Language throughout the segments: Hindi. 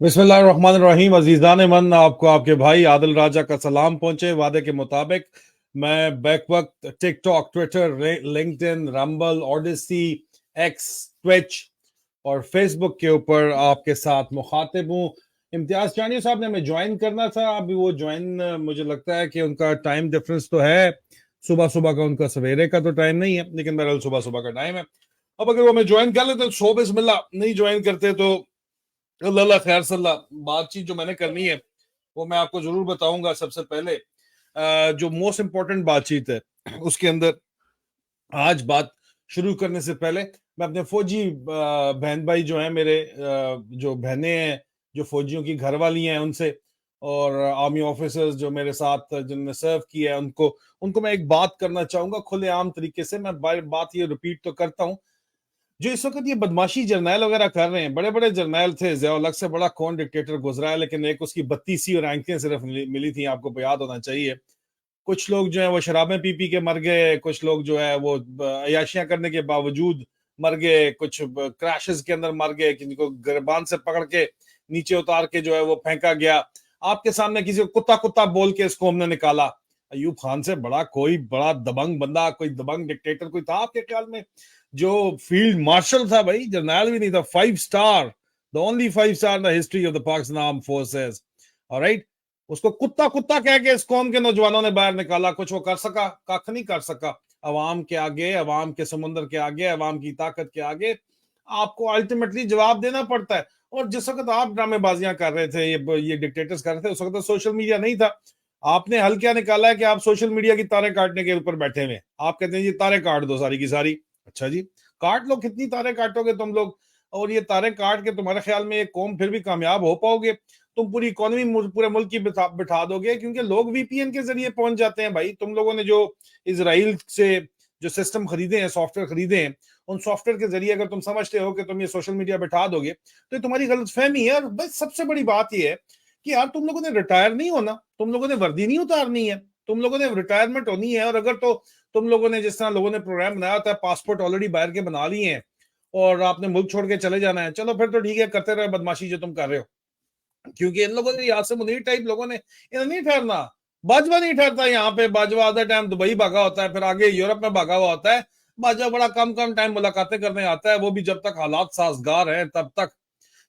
बिस्मिल्लाहिर्रहमानिर्रहीम। अजीज़ान मन, आपको आपके भाई आदिल राजा का सलाम पहुंचे। वादे के मुताबिक मैं बैक वक्त TikTok, Twitter, LinkedIn, Rumble, Odysee, X, Twitch और फेसबुक के ऊपर आपके साथ मुखातिब हूँ। इम्तियाज चानिया साहब ने हमें ज्वाइन करना था, अभी वो ज्वाइन, मुझे लगता है कि उनका टाइम डिफरेंस तो है, सुबह सुबह का उनका, सवेरे का तो टाइम नहीं है, लेकिन बहरहाल सुबह सुबह का टाइम है। अब अगर वो हमें ज्वाइन कर लेते तो सो बिस्मिल्लाह, नहीं ज्वाइन करते तो अल्लाह खैर सल्ला। बातचीत जो मैंने करनी है वो मैं आपको जरूर बताऊंगा। सबसे पहले जो मोस्ट इंपॉर्टेंट बातचीत है उसके अंदर, आज बात शुरू करने से पहले मैं अपने फौजी बहन भाई जो हैं, मेरे जो बहनें हैं, जो फौजियों की घरवाली हैं, उनसे, और आर्मी ऑफिसर्स जो मेरे साथ जिनने सर्व किया है, उनको उनको मैं एक बात करना चाहूंगा खुलेआम तरीके से। मैं बात ये रिपीट तो करता हूँ, जो इस वक्त ये बदमाशी जर्नैल वगैरह कर रहे हैं, बड़े बड़े जर्नैल थे, ज़िया-उल-हक से बड़ा कौन डिक्टेटर गुजरा है, लेकिन एक उसकी 32 और आंखें सिर्फ मिली थी, आपको याद होना चाहिए। कुछ लोग जो है वो शराबें पी पी के मर गए, कुछ लोग जो है वो अयाशियां करने के बावजूद मर गए, कुछ क्रैशेस के अंदर मर गए, किसी को गिरबान से पकड़ के नीचे उतार के जो है वो फेंका गया। आपके सामने किसी को कुत्ता कुत्ता बोल के इसको हमने निकाला। अयूब खान से बड़ा कोई बड़ा दबंग बंदा, कोई दबंग डिक्टेटर कोई था आपके ख्याल में? जो फील्ड मार्शल था भाई, जर्नैल भी नहीं था, 5 star, the only 5 star in the history of the Pakistan arm forces. Alright, उसको कुत्ता कुत्ता कह के इस कौम के नौजवानों ने बाहर निकाला। कुछ वो कर सका? कख नहीं कर सका। अवाम के आगे, अवाम के समुंदर के आगे, अवाम की ताकत के आगे आपको अल्टीमेटली जवाब देना पड़ता है। और जिस वक्त आप ड्रामेबाजियां कर रहे थे, ये डिक्टेटर्स कर रहे थे, उस वक्त तो सोशल मीडिया नहीं था। आपने हल क्या निकाला है कि आप सोशल मीडिया की तारे काटने के ऊपर बैठे हुए। आप कहते हैं ये तारे काट दो सारी की सारी। अच्छा जी, काट लो, कितनी तारे काटोगे तुम लोग? और ये तारे काट के तुम्हारे ख्याल में ये कौम फिर भी कामयाब हो पाओगे? तुम पूरी इकोनॉमी पूरे मुल्क की बिठा दोगे, क्योंकि लोग वीपीएन के जरिए पहुंच जाते हैं भाई। तुम लोगों ने जो इसराइल से जो सिस्टम खरीदे हैं, सॉफ्टवेयर खरीदे हैं, उन सॉफ्टवेयर के जरिए अगर तुम समझते हो कि तुम ये सोशल मीडिया बिठा दोगे, तो ये तुम्हारी गलत फहमी है। और बस सबसे बड़ी बात यह है कि यार तुम लोगों ने रिटायर नहीं होना, तुम लोगों ने वर्दी नहीं उतारनी है, तुम लोगों ने रिटायरमेंट होनी है। और अगर तो तुम लोगों ने, जिस तरह लोगों ने प्रोग्राम बनाया होता है, पासपोर्ट ऑलरेडी बाहर के बना लिए हैं और आपने मुल्क छोड़ के चले जाना है, चलो फिर तो ठीक है, करते रहे बदमाशी जो तुम कर रहे हो। क्योंकि इन लोगों ने, यासिर मुनीर टाइप लोगों ने, इन्हें नहीं ठहरना। बाजवा नहीं ठहरता यहाँ पे। बाजवा आधा टाइम दुबई भागा होता है, फिर आगे यूरोप में भागा हुआ होता है। बाजवा बड़ा कम कम टाइम मुलाकातें करने आता है, वो भी जब तक हालात साजगार हैं तब तक।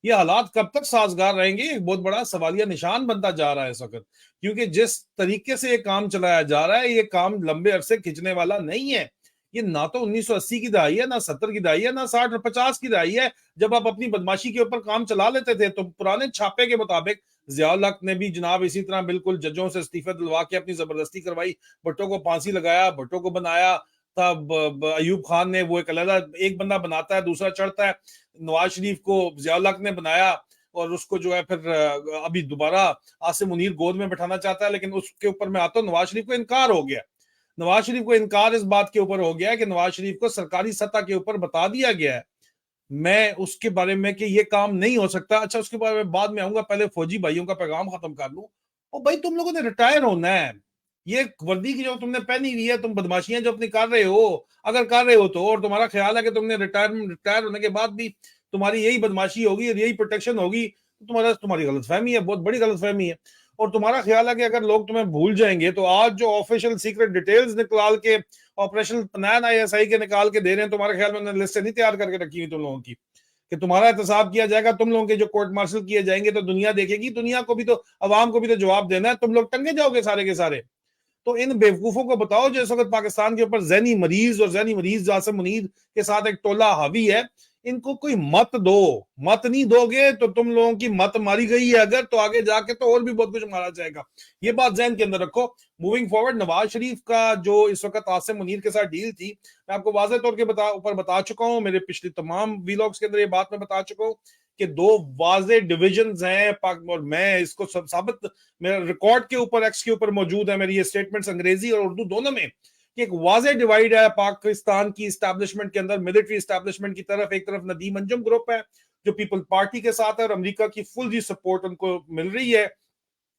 ये हालात कब तक साजगार रहेंगे, एक बहुत बड़ा सवालिया निशान बनता जा रहा है इस वक्त। क्योंकि जिस तरीके से ये काम चलाया जा रहा है, ये काम लंबे अरसे खिंचने वाला नहीं है। ये ना तो 1980 की दहाई है, ना 70 की दहाई है, ना 60 और 50 की दहाई है, जब आप अपनी बदमाशी के ऊपर काम चला लेते थे। तो पुराने छापे के मुताबिक ज़िया-उल हक ने भी जनाब इसी तरह बिल्कुल जजों से इस्तीफे दिलवा के अपनी जबरदस्ती करवाई, भुट्टो को फांसी लगाया, भुट्टो को बनाया। तब अयूब खान ने वो एक अलग, एक बंदा बनाता है दूसरा चढ़ता है। नवाज शरीफ को ज़िया-उल हक ने बनाया और उसको जो है फिर अभी दोबारा आसिम मुनीर गोद में बैठाना चाहता है, लेकिन उसके ऊपर मैं आता हूँ, नवाज शरीफ को इनकार हो गया। नवाज शरीफ को इनकार इस बात के ऊपर हो गया कि नवाज शरीफ को सरकारी सत्ता के ऊपर बता दिया गया है, मैं उसके बारे में, कि ये काम नहीं हो सकता। अच्छा, उसके बारे में बाद में आऊंगा, पहले फौजी भाइयों का पैगाम खत्म कर लूं। और भाई तुम लोगों ने रिटायर होना है। ये वर्दी की जो तुमने पहनी हुई है, तुम बदमाशियां जो अपनी कर रहे हो, अगर कर रहे हो तो, और तुम्हारा ख्याल है कि तुमने रिटायर होने के बाद भी तुम्हारी यही बदमाशी होगी, यही प्रोटेक्शन होगी, तो तुम्हारी गलत फहमी है, बहुत बड़ी गलत फहमी है। और तुम्हारा ख्याल है कि अगर लोग तुम्हें भूल जाएंगे, तो आज जो ऑफिशियल सीक्रेट डिटेल्स निकाल के ऑपरेशन प्लान आईएसआई के निकाल के दे रहे हैं, तुम्हारे ख्याल में उन्होंने लिस्ट नहीं तैयार करके रखी हुई तुम लोगों की, कि तुम्हारा एहतसाब किया जाएगा, तुम लोगों के जो कोर्ट मार्शल किए जाएंगे, तो दुनिया देखेगी। दुनिया को भी तो, अवाम को भी तो जवाब देना है। तुम लोग टंगे जाओगे सारे के सारे। तो इन बेवकूफों को बताओ जो इस वक्त पाकिस्तान के ऊपर जहनी मरीज, और जहनी मरीज आसिम मुनीर के साथ एक टोला हावी है, इनको कोई मत दो। मत नहीं दोगे तो तुम लोगों की मत मारी गई है अगर, तो आगे जाके तो और भी बहुत कुछ मारा जाएगा। ये बात जहन के अंदर रखो। मूविंग फॉरवर्ड, नवाज शरीफ का जो इस वक्त आसिम मुनीर के साथ डील थी, मैं आपको वाज़ेह तौर के ऊपर बता चुका हूं, मेरे पिछले तमाम वीलॉग्स के अंदर ये बात मैं बता चुका हूं कि दो वाज़ेह डिविजन हैं पाक, और मैं इसको सब साबित, मेरा रिकॉर्ड के ऊपर, एक्स के ऊपर मौजूद है मेरी ये स्टेटमेंट्स, अंग्रेजी और उर्दू दोनों में, कि एक वाज़ेह डिवाइड है पाकिस्तान की इस्टेब्लिशमेंट के अंदर, मिलिट्री इस्टेब्लिशमेंट की तरफ। एक तरफ नदीम अंजुम ग्रुप है जो पीपल पार्टी के साथ है, और अमेरिका की फुल जी सपोर्ट उनको मिल रही है,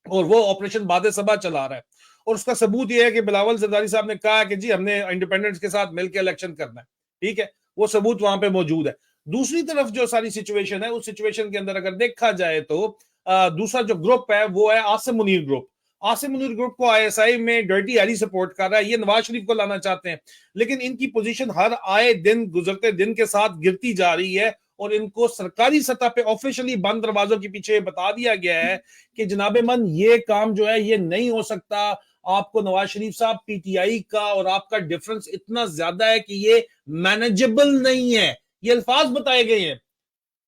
और वो ऑपरेशन बादे सबा चला रहा है। और उसका सबूत यह है कि बिलावल जरदारी साहब ने कहा कि जी हमने इंडिपेंडेंस के साथ मिलकर इलेक्शन करना है, ठीक है, वो सबूत वहां पे मौजूद है। दूसरी तरफ जो सारी सिचुएशन है, उस सिचुएशन के अंदर अगर देखा जाए तो दूसरा जो ग्रुप है वो है आसिम मुनीर ग्रुप। आसिम मुनीर ग्रुप को आईएसआई में डर्टी हैरी सपोर्ट कर रहा है, ये नवाज शरीफ को लाना चाहते हैं, लेकिन इनकी पोजीशन हर आए दिन गुजरते दिन के साथ गिरती जा रही है और इनको सरकारी सतह पे ऑफिशियली बंद दरवाजों के पीछे बता दिया गया है कि जनाबे मन ये काम जो है ये नहीं हो सकता। आपको नवाज शरीफ साहब पीटीआई का और आपका डिफरेंस इतना ज्यादा है कि ये मैनेजेबल नहीं है, ये अल्फाज बताए गए हैं।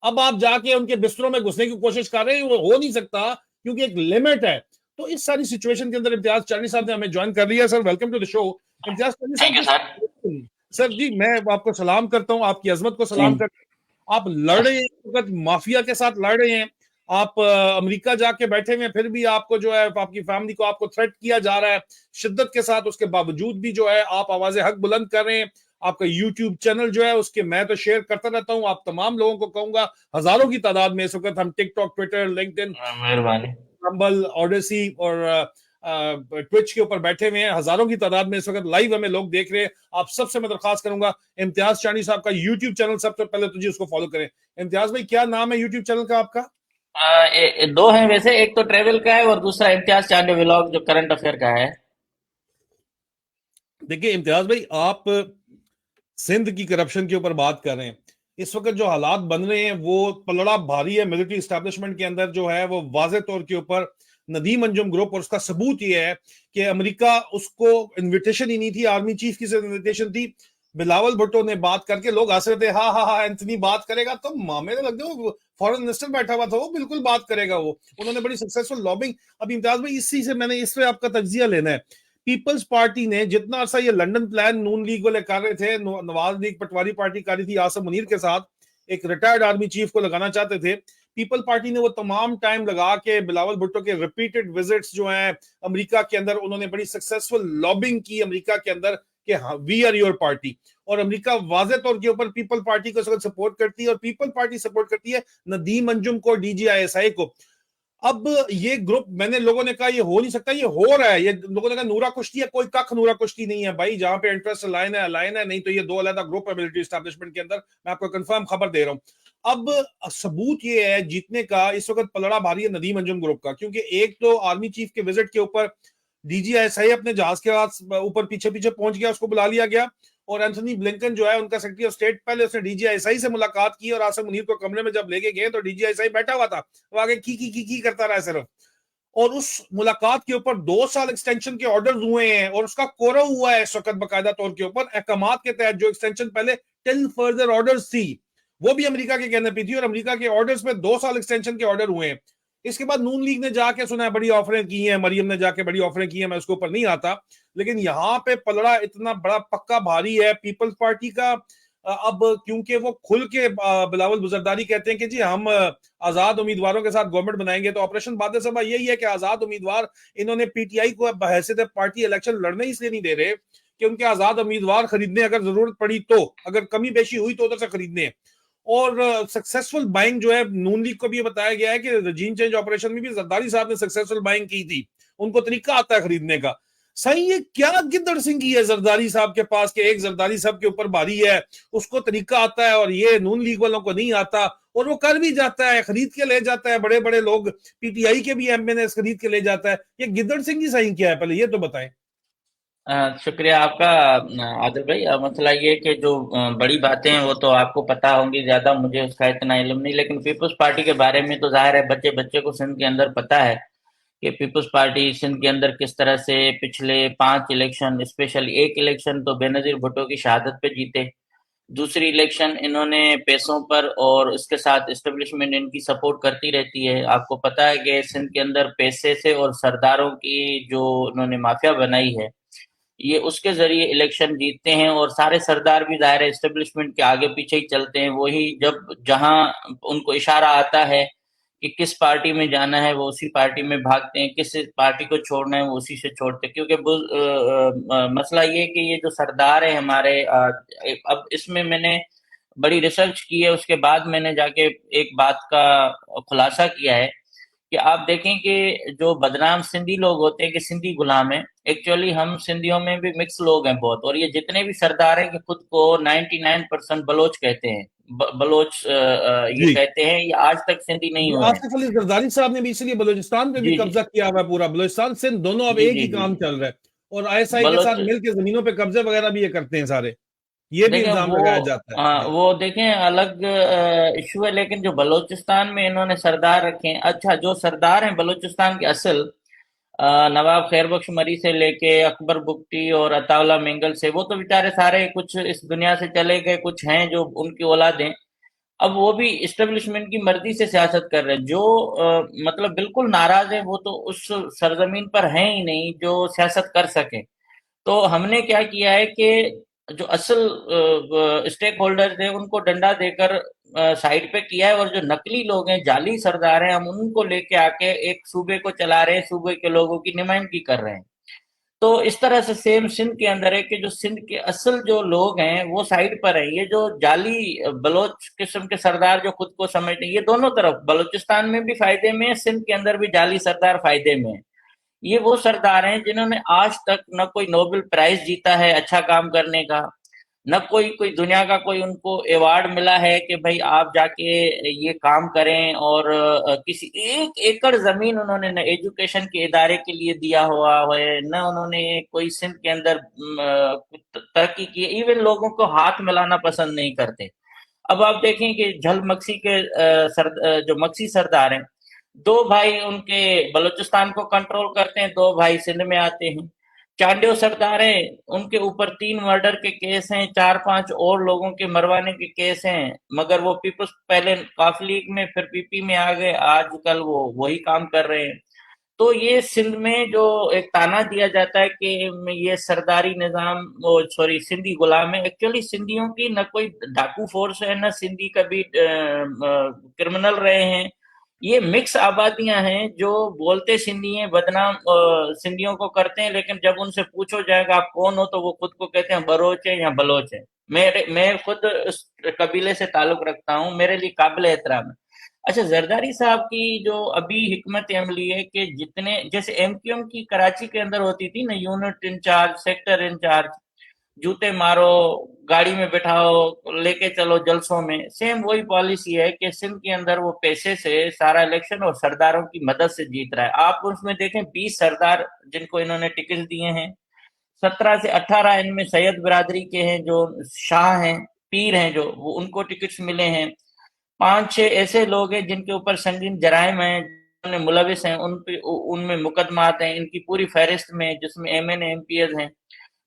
अब आप जाके उनके बिस्तरों में घुसने की कोशिश कर रहे हैं, वो हो नहीं सकता क्योंकि एक लिमिट है। तो इस सारी सिचुएशन के अंदर इम्तियाज चानी साहब ने हमें ज्वाइन कर लिया। Sir welcome to the show. Imtiaz Chani thank you sir. साहब, सर जी मैं आपको सलाम करता हूं, आपकी अजमत को सलाम करता हूं। आप लड़ रहे हैं इस वक्त माफिया के साथ लड़ रहे हैं, आप अमेरिका जाके बैठे हुए हैं, फिर भी आपको जो है आपकी फैमिली को आपको थ्रेट किया जा रहा है शिद्दत के साथ, उसके बावजूद भी जो है आप आवाज़ हक बुलंद कर रहे हैं। आपका यूट्यूब चैनल जो है उसके मैं तो शेयर करता रहता हूं, आप तमाम लोगों को कहूंगा, हजारों की तादाद में इस वक्त हम टिकटॉक, ट्विटर, लिंक्डइन, मेहरबानी। रंबल, ऑडेसी और ट्विच के ऊपर बैठे हुए हैं, हजारों की तादाद में इस वक्त लाइव हमें लोग देख रहे हैं। आप सबसे मैं दरखास्त करूंगा इम्तियाज चानी साहब का यूट्यूब चैनल सबसे पहले तो जी उसको फॉलो करें। इम्तियाज भाई क्या नाम है यूट्यूब चैनल का आपका? दो हैं वैसे, एक तो ट्रेवल का है और दूसरा इम्तियाज चांडे व्लॉग जो करंट अफेयर का है। देखिए इम्तियाज भाई, आप सिंध की करप्शन के ऊपर बात कर रहे हैं, इस वक्त जो हालात बन रहे हैं वो पलड़ा भारी है मिलिट्री एस्टेब्लिशमेंट के अंदर, जो है वो वाजे तौर के ऊपर नदीम अंजुम ग्रुप, और उसका सबूत ये है कि अमेरिका उसको इनविटेशन ही नहीं थी, आर्मी चीफ की सिर्फ इनविटेशन थी। बिलावल भुट्टो ने बात करके लोग हंस रहे थे, हाँ हाँ हाँ एंथनी बात करेगा, तो मामे लग गए, फॉरेन मिनिस्टर बैठा हुआ था, वो बिल्कुल बात करेगा, वो उन्होंने बड़ी सक्सेसफुल लॉबिंग। अब इम्तियाज भाई इसी से मैंने इस पे आपका तज्जिया लेना है। पीपल्स पार्टी ने जितना अरसा ये लंदन प्लान नून लीग वाले कर रहे थे, नवाज लीग पटवारी पार्टी कर रही थी आसिम मुनीर के साथ, एक रिटायर्ड आर्मी चीफ को लगाना चाहते थे, पीपल पार्टी ने वो तमाम टाइम लगा के बिलावल भुट्टो के रिपीटेड विजिट्स जो हैं अमेरिका के अंदर, उन्होंने बड़ी सक्सेसफुल लॉबिंग की अमेरिका के अंदर कि वी आर योर पार्टी, और अमेरिका वाजे तौर के ऊपर पीपल पार्टी को सपोर्ट करती है, और पीपल पार्टी सपोर्ट करती है नदीम अंजुम को, डीजीआईएसआई को। अब ये ग्रुप, मैंने लोगों ने कहा ये हो नहीं सकता, ये हो रहा है, ये लोगों ने कहा नूरा कुश्ती है, कोई कख नूरा कुश्ती नहीं है भाई, जहां पे इंटरेस्ट लाइन है लाइन है, नहीं तो ये दो अलग ग्रुप है मिलिट्री एस्टेब्लिशमेंट के अंदर, मैं आपको कंफर्म खबर दे रहा हूं। अब सबूत ये है जीतने का इस वक्त पलड़ा भारी है नदीम अंजुम ग्रुप का, क्योंकि एक तो आर्मी चीफ के विजिट के ऊपर डीजीआईएसआई अपने जहाज के ऊपर पीछे पीछे पहुंच गया, उसको बुला लिया गया, और एंथनी ब्लिंकन जो है उनका सेक्रेटरी ऑफ स्टेट, पहले उसने डीजीआईएसआई से मुलाकात की, और आसिम मुनीर को कमरे में जब लेके गए तो डीजीआईएसआई बैठा हुआ था, वो आगे की करता रहा सिर्फ, और उस मुलाकात के ऊपर 2 साल एक्सटेंशन के ऑर्डर हुए हैं, और उसका कोरा हुआ है इस वक्त बकायदा तौर के ऊपर अहकामात के तहत, जो एक्सटेंशन पहले 10 फर्दर ऑर्डर्स थी वो भी अमेरिका के कहने पे थी, और अमेरिका के ऑर्डर्स पे 2 साल एक्सटेंशन के ऑर्डर हुए हैं। इसके बाद नून लीग ने जाके सुना है बड़ी ऑफरें की हैं, मरियम ने जाके बड़ी ऑफरें की हैं, मैं उसके ऊपर नहीं आता, लेकिन यहां पे पलड़ा इतना बड़ा पक्का भारी है पीपल्स पार्टी का। अब क्योंकि वो खुल के बिलावल बुजरदारी कहते हैं कि जी हम आजाद उम्मीदवारों के साथ गवर्नमेंट बनाएंगे, तो ऑपरेशन बादल सभा यही है कि आजाद उम्मीदवार, इन्होंने पीटीआई को हैसियत पार्टी इलेक्शन लड़ने इसलिए नहीं दे रहे कि उनके आजाद उम्मीदवार खरीदने, अगर जरूरत पड़ी तो, अगर कमी बेशी हुई तो उधर से खरीदने। और सक्सेसफुल बाइंग जो है नून लीग को भी बताया गया है कि रजीन चेंज ऑपरेशन में भी जरदारी साहब ने सक्सेसफुल बाइंग की थी, उनको तरीका आता है खरीदने का। सही, ये क्या गिद्दड़ सिंह की है जरदारी साहब के पास कि एक जरदारी साहब के ऊपर भारी है, उसको तरीका आता है और ये नून लीग वालों को नहीं आता, और वो कर भी जाता है, खरीद के ले जाता है, बड़े बड़े लोग पीटीआई के भी एमएनए खरीद के ले जाता है, ये गिद्दड़ सिंह की सही क्या है, पहले ये तो बताएं। शुक्रिया आपका आदिल भाई। मसला ये कि जो बड़ी बातें हैं वो तो आपको पता होंगी, ज्यादा मुझे उसका इतना इल्म नहीं, लेकिन पीपल्स पार्टी के बारे में तो जाहिर है बच्चे बच्चे को सिंध के अंदर पता है कि पीपल्स पार्टी सिंध के अंदर किस तरह से पिछले 5 इलेक्शन, स्पेशली एक इलेक्शन तो बेनजीर भुट्टो की शहादत पे जीते, दूसरी इलेक्शन इन्होंने पैसों पर, और उसके साथ एस्टेब्लिशमेंट इनकी सपोर्ट करती रहती है। आपको पता है कि सिंध के अंदर पैसे से और सरदारों की जो इन्होंने माफिया बनाई है, ये उसके जरिए इलेक्शन जीतते हैं, और सारे सरदार भी दायरे एस्टेब्लिशमेंट के आगे पीछे ही चलते हैं। वही जब जहां उनको इशारा आता है कि किस पार्टी में जाना है वो उसी पार्टी में भागते हैं, किस पार्टी को छोड़ना है वो उसी से छोड़ते हैं, क्योंकि मसला ये है कि ये जो सरदार है हमारे, अब इसमें मैंने बड़ी रिसर्च की है, उसके बाद मैंने जाके एक बात का खुलासा किया है कि आप देखें कि जो बदनाम सिंधी लोग होते हैं कि सिंधी गुलाम है, एक्चुअली हम सिंधियों में भी मिक्स लोग हैं बहुत। और ये जितने भी सरदार हैं कि खुद को 99% बलोच कहते हैं, बलोच ये जी। कहते हैं, ये आज तक सिंधी नहीं जी, हुए हैं। आसिफ अली जरदारी साहब ने भी इसीलिए बलूचिस्तान पे भी जी जी कब्जा किया हुआ है, पूरा बलूचिस्तान सिंध दोनों अब जी एक जी ही जी काम जी। चल रहा है। और आईएसआई के बलोच साथ मिलकर जमीनों पे कब्जे वगैरह भी ये करते हैं सारे, ये भी देखें इल्जाम वो लगाया जाता है। जी। वो देखें अलग इशू है, लेकिन जो बलूचिस्तान में इन्होंने सरदार रखे हैं, अच्छा जो सरदार हैं बलूचिस्तान के असल, नवाब खैरबख्श मरी से लेके अकबर बुगटी और अताउल्ला मेंगल से, वो तो बेचारे सारे कुछ इस दुनिया से चले गए, कुछ हैं जो उनकी औलादें। अब वो भी इस्टेब्लिशमेंट की मर्जी से सियासत कर रहे हैं। जो मतलब बिल्कुल नाराज है वो तो उस सरजमीन पर हैं ही नहीं जो सियासत कर सके। तो हमने क्या किया है कि जो असल स्टेक होल्डर्स हैं उनको डंडा देकर साइड पे किया है, और जो नकली लोग हैं, जाली सरदार हैं, हम उनको लेके आके एक सूबे को चला रहे हैं, सूबे के लोगों की नुमाइंदगी कर रहे हैं। तो इस तरह से सेम सिंध के अंदर है कि जो सिंध के असल जो लोग हैं वो साइड पर हैं, ये जो जाली बलोच किस्म के सरदार जो खुद को समझते हैं, ये दोनों तरफ बलूचिस्तान में भी फायदे में है, सिंध के अंदर भी जाली सरदार फायदे में है। ये वो सरदार हैं जिन्होंने आज तक न कोई नोबेल प्राइज जीता है अच्छा काम करने का, न कोई कोई दुनिया का कोई उनको अवार्ड मिला है कि भाई आप जाके ये काम करें। और किसी एक एकड़ जमीन उन्होंने न एजुकेशन के इदारे के लिए दिया हुआ है, न उन्होंने कोई सिंध के अंदर तरक्की की। इवन लोगों को हाथ मिलाना पसंद नहीं करते। अब आप देखें कि झल मक्सी के जो मक्सी सरदार हैं, दो भाई उनके बलूचिस्तान को कंट्रोल करते हैं, दो भाई सिंध में आते हैं। चांडियो सरदार हैं, उनके ऊपर 3 मर्डर के केस हैं, 4-5 और लोगों के मरवाने के केस हैं, मगर वो पीपल्स पहले काफ लीग में फिर पीपी में आ गए, आजकल वो वही काम कर रहे हैं। तो ये सिंध में जो एक ताना दिया जाता है कि ये सरदारी निजाम, वो सॉरी सिंधी गुलाम है, एक्चुअली सिंधियों की न कोई डाकू फोर्स है, न सिंधी कभी क्रिमिनल रहे हैं। ये मिक्स आबादियां हैं जो बोलते सिंधी हैं, बदनाम सिंधियों को करते हैं, लेकिन जब उनसे पूछो जाएगा आप कौन हो तो वो खुद को कहते हैं बलोच है या बलोच है। मैं खुद उस कबीले से ताल्लुक रखता हूँ, मेरे लिए काबिल एहतराम है। अच्छा, जरदारी साहब की जो अभी हिकमत अमली है कि जितने जैसे एमक्यूएम की कराची के अंदर होती थी ना, यूनिट इंचार्ज, सेक्टर इंचार्ज, जूते मारो, गाड़ी में बिठाओ, लेके चलो जलसों में, सेम वही पॉलिसी है कि सिंध के अंदर वो पैसे से सारा इलेक्शन और सरदारों की मदद से जीत रहा है। आप उसमें देखें 20 सरदार जिनको इन्होंने टिकट दिए हैं, 17 से 18 इनमें सैयद बिरादरी के हैं जो शाह हैं, पीर हैं, जो वो उनको टिकट्स मिले हैं। 5-6 ऐसे लोग हैं जिनके ऊपर संगीन जराइम है, जिनमें मुलविस हैं, उन पे उनमें मुकदमात हैं, इनकी पूरी फहरिस्त में, जिसमें एमएन एमपीएस हैं।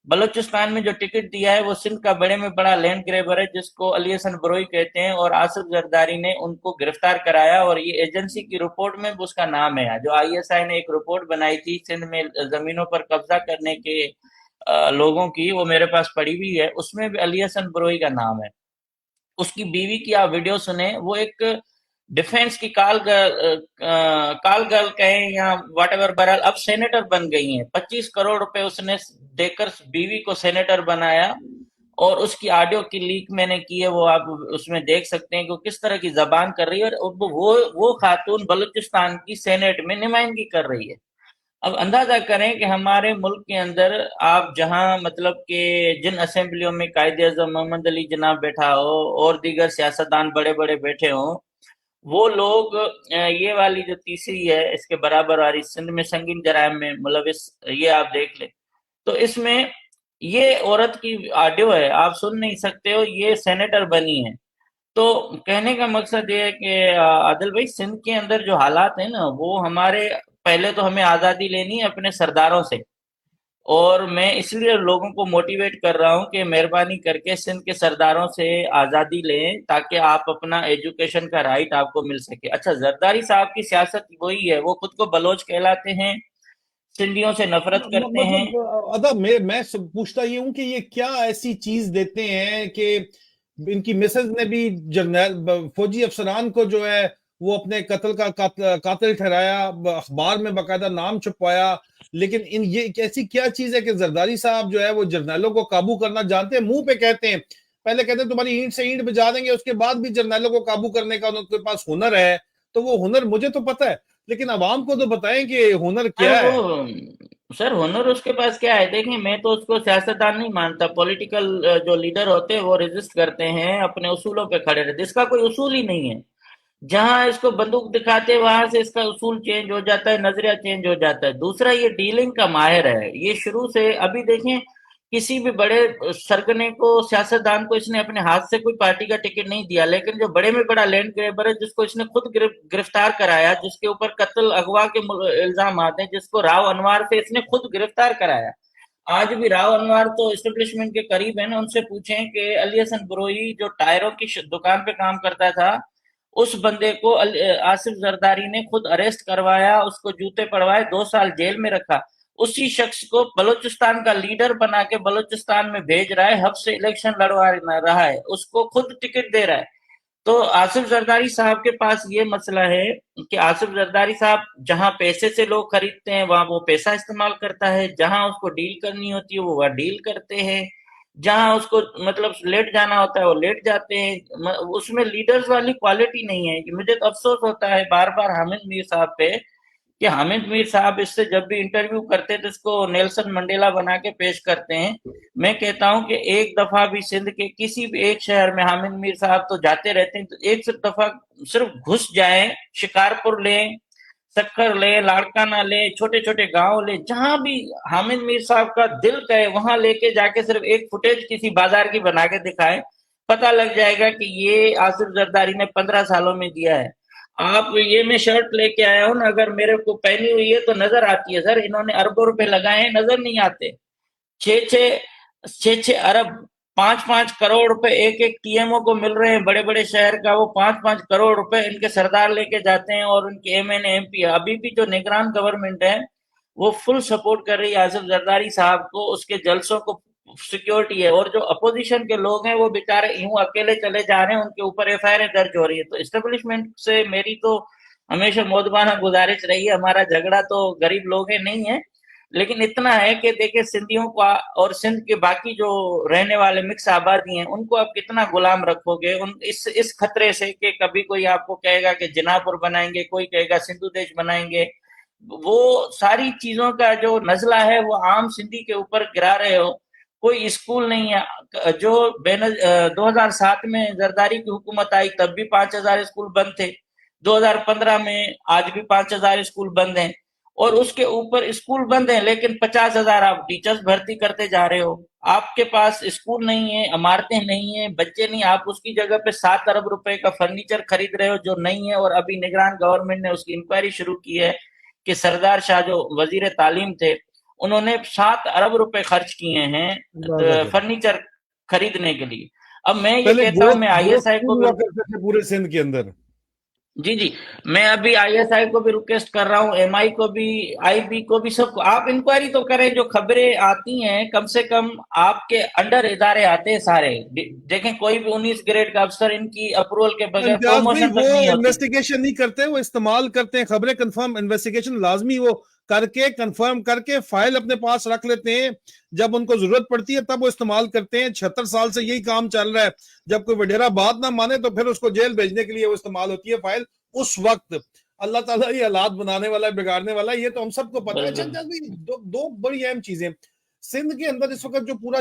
बलूचिस्तान में जो टिकट दिया है वो सिंध का बड़े में बड़ा लैंड ग्रेबर है जिसको अली हसन बरोई कहते हैं, और आसिफ जरदारी ने उनको गिरफ्तार कराया, और ये एजेंसी की रिपोर्ट में भी उसका नाम है। जो आईएसआई ने एक रिपोर्ट बनाई थी सिंध में जमीनों पर कब्जा करने के लोगों की, वो मेरे पास पड़ी हुई है, उसमें भी अली हसन बरोई का नाम है। उसकी बीवी की आप वीडियो सुने, वो एक डिफेंस की काल गर्ल कहें या वट एवर, बहरहाल अब सेनेटर बन गई हैं। 25 करोड़ रुपए उसने देकर बीवी को सेनेटर बनाया, और उसकी ऑडियो की लीक मैंने की है, वो आप उसमें देख सकते हैं कि वो किस तरह की जबान कर रही है, और वो खातून बलूचिस्तान की सेनेट में नुमाइंदगी कर रही है। अब अंदाजा करें कि हमारे मुल्क के अंदर आप जहां मतलब कि जिन असेंबलियों में कायदे आजम मोहम्मद अली जनाब बैठा हो और दीगर सियासतदान बड़े बड़े बैठे हों, वो लोग ये वाली जो तीसरी है इसके बराबर वाली सिंध में संगीन जराइम में मुलविस, ये आप देख ले। तो इसमें ये औरत की ऑडियो है, आप सुन नहीं सकते हो, ये सेनेटर बनी है। तो कहने का मकसद ये है कि आदिल भाई, सिंध के अंदर जो हालात है ना, वो हमारे, पहले तो हमें आजादी लेनी है अपने सरदारों से, और मैं इसलिए लोगों को मोटिवेट कर रहा हूं कि मेहरबानी करके सिंध के सरदारों से आजादी लें ताकि आप अपना एजुकेशन का राइट आपको मिल सके। अच्छा, जरदारी साहब की सियासत वही है, वो खुद को बलोच कहलाते हैं, सिंधियों से नफरत करते हैं। मतलब अदब मैं पूछता ये हूं कि ये क्या ऐसी चीज देते हैं कि इनकी मिसेज ने भी जर्नल फौजी अफसरान को जो है वो अपने कत्ल का कातिल ठहराया, अखबार में बकायदा नाम छुपवाया, लेकिन इन ये एक ऐसी क्या चीज है कि जरदारी साहब जो है वो जर्नलों को काबू करना जानते हैं, मुंह पे कहते हैं, पहले कहते हैं तुम्हारी ईंट से ईंट बजा देंगे, उसके बाद भी जर्नलों को काबू करने का उनके पास हुनर है। तो वो हुनर मुझे तो पता है, लेकिन अवाम को तो बताएं कि हुनर सर क्या है। वो सर हुनर उसके पास क्या है, देखिए मैं तो उसको सियासतदान नहीं मानता। पॉलिटिकल जो लीडर होते हैं वो रेजिस्ट करते हैं, अपने उसूलों पे खड़े रहते, इसका कोई उसूल ही नहीं है। जहां इसको बंदूक दिखाते हैं वहां से इसका उसूल चेंज हो जाता है, नजरिया चेंज हो जाता है। दूसरा, ये डीलिंग का माहिर है, ये शुरू से। अभी देखें, किसी भी बड़े सरगने को, सियासतदान को इसने अपने हाथ से कोई पार्टी का टिकट नहीं दिया, लेकिन जो बड़े में बड़ा लैंड ग्रैबर है, जिसको इसने खुद गिरफ्तार कराया, जिसके ऊपर कत्ल अगवा के इल्जाम आते हैं, जिसको राव अनवार से इसने खुद गिरफ्तार कराया। आज भी राव अनवार तो एस्टेब्लिशमेंट के करीब है ना, उनसे पूछें कि अली हसन बरोई जो टायरों की दुकान पे काम करता था, उस बंदे को आसिफ जरदारी ने खुद अरेस्ट करवाया, उसको जूते पड़वाए, 2 साल जेल में रखा। उसी शख्स को बलूचिस्तान का लीडर बना के बलूचिस्तान में भेज रहा है, हब से इलेक्शन लड़वा रहा है, उसको खुद टिकट दे रहा है। तो आसिफ जरदारी साहब के पास ये मसला है कि आसिफ जरदारी साहब जहां पैसे से लोग खरीदते हैं वहां वो पैसा इस्तेमाल करता है, जहां उसको डील करनी होती है वो वह डील करते हैं, जहां उसको मतलब लेट जाना होता है वो लेट जाते हैं। उसमें लीडर्स वाली क्वालिटी नहीं है। मुझे तो अफसोस होता है बार बार हामिद मीर साहब पे, कि हामिद मीर साहब इससे जब भी इंटरव्यू करते हैं तो इसको नेल्सन मंडेला बना के पेश करते हैं। मैं कहता हूं कि एक दफा भी सिंध के किसी भी एक शहर में हामिद मीर साहब तो जाते रहते हैं, तो एक सिर्फ दफा सिर्फ घुस जाएं, शिकारपुर लें, सक्कर ले, लाड़काना ले, छोटे छोटे गांव ले, जहां भी हामिद मीर साहब का दिल कहे वहां लेके जाके सिर्फ एक फुटेज किसी बाजार की बना के दिखाए, पता लग जाएगा कि ये आसिफ जरदारी ने 15 सालों में दिया है। आप ये मैं शर्ट लेके आया हूं ना, अगर मेरे को पहनी हुई है तो नजर आती है सर, इन्होंने अरबों रुपए लगाए हैं, नजर नहीं आते। छह छह छह छह अरब, 5-5 करोड़ रुपए एक एक टीएमओ को मिल रहे हैं, बड़े बड़े शहर का। वो 5-5 करोड़ रुपए इनके सरदार लेके जाते हैं, और उनके एमएनए एमपी अभी भी जो निगरान गवर्नमेंट है वो फुल सपोर्ट कर रही है आसिफ जरदारी साहब को, उसके जलसों को सिक्योरिटी है। और जो अपोजिशन के लोग हैं वो बेचारे यूं अकेले चले जा रहे हैं, उनके ऊपर एफआईआर दर्ज हो रही है। तो एस्टेब्लिशमेंट से मेरी तो हमेशा मोदबाना गुजारिश रही है, हमारा झगड़ा तो गरीब लोग हैं नहीं है, लेकिन इतना है कि देखिए सिंधियों को और सिंध के बाकी जो रहने वाले मिक्स आबादी हैं उनको आप कितना गुलाम रखोगे, उन इस खतरे से कि कभी कोई आपको कहेगा कि जिनापुर बनाएंगे, कोई कहेगा सिंधु देश बनाएंगे। वो सारी चीजों का जो नजला है वो आम सिंधी के ऊपर गिरा रहे हो। कोई स्कूल नहीं है। जो 2007 में जरदारी की हुकूमत आई तब भी 5,000 स्कूल बंद थे, 2015 में आज भी 5,000 स्कूल बंद हैं, और उसके ऊपर स्कूल बंद है लेकिन 50,000 आप टीचर्स भर्ती करते जा रहे हो। आपके पास स्कूल नहीं है, इमारतें नहीं है, बच्चे नहीं, आप उसकी जगह पे 7 अरब रुपए का फर्नीचर खरीद रहे हो जो नहीं है। और अभी निगरान गवर्नमेंट ने उसकी इंक्वायरी शुरू की है कि सरदार शाह जो वजीर तालीम थे उन्होंने 7 अरब रुपए खर्च किए हैं गजब। फर्नीचर खरीदने के लिए। अब मैं ये पहले कहता दो हूं, मैं दो आईएसआई को स्कूल भी, हुआ करते थे पूरे सिंध के अंदर। जी जी, मैं अभी आईएसआई को भी रिक्वेस्ट कर रहा हूँ, एमआई को भी, आईबी को भी, सबको आप इंक्वायरी तो करें। जो खबरें आती हैं कम से कम आपके अंडर इदारे आते हैं सारे, देखें कोई भी 19 ग्रेड का अफसर इनकी अप्रूवल के बगैर इम्तियाज भाई प्रमोशन वो तक नहीं होती। इन्वेस्टिगेशन नहीं करते, वो इस्तेमाल करते हैं खबरें। कंफर्म इन्वेस्टिगेशन लाजमी वो करके कंफर्म करके फाइल अपने पास रख लेते हैं, जब उनको जरूरत पड़ती है तब वो इस्तेमाल करते हैं। 76 साल से यही काम चल रहा है। जब कोई वडेरा बात ना माने तो फिर उसको जेल भेजने के लिए वो इस्तेमाल होती है फाइल उस वक्त। अल्लाह ताला ये हालात बनाने वाला है, बिगाड़ने वाला है, ये तो हम सबको पता है। अच्छा बिल्कुल। इम्तियाज भाई, दो बड़ी अहम चीजें सिंध के अंदर इस वक्त जो पूरा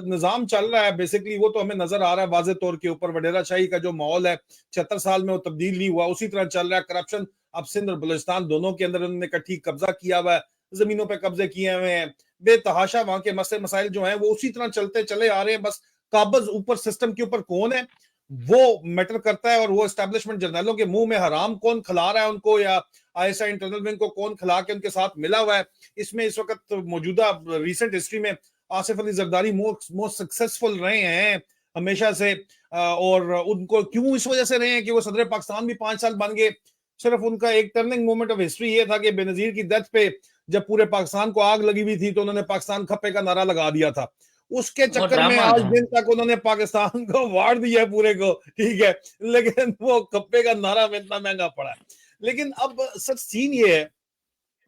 निजाम चल रहा है बेसिकली, वो तो हमें नजर आ रहा है वाजे तौर के ऊपर। वडेरा शाही का जो माहौल है 76 साल में वो तब्दील नहीं हुआ, उसी तरह चल रहा है। करप्शन अब सिंध और बलूचिस्तान दोनों के अंदर उन्होंने इकट्ठी कब्जा किया हुआ है, जमीनों पर कब्जे किए हुए हैं बेतहाशा। वहां के मसले मसाइल जो हैं वो उसी तरह चलते चले आ रहे हैं। बस काबज ऊपर सिस्टम के ऊपर कौन है वो मैटर करता है, और वो एस्टेब्लिशमेंट जर्नलों के मुंह में हराम कौन खिला रहा है उनको, या आईएसआई इंटरनल विंग को कौन खिला के उनके साथ मिला हुआ है। इसमें इस वक्त मौजूदा रिसेंट हिस्ट्री में आसिफ अली जरदारी मोस्ट सक्सेसफुल रहे हैं हमेशा से। और उनको क्यों इस वजह से रहे हैं कि वो सदर पाकिस्तान भी 5 साल बन गए। सिर्फ उनका एक टर्निंग मोमेंट ऑफ हिस्ट्री ये था कि बेनजीर की डेथ पे जब पूरे पाकिस्तान को आग लगी हुई थी तो उन्होंने पाकिस्तान खप्पे का नारा लगा दिया था। उसके वो चक्कर में ड्रामा आज था। दिन तक उन्होंने पाकिस्तान को वार दिया है पूरे को, ठीक है, लेकिन वो खप्पे का नारा में इतना महंगा पड़ा है। लेकिन अब सच सीन ये है,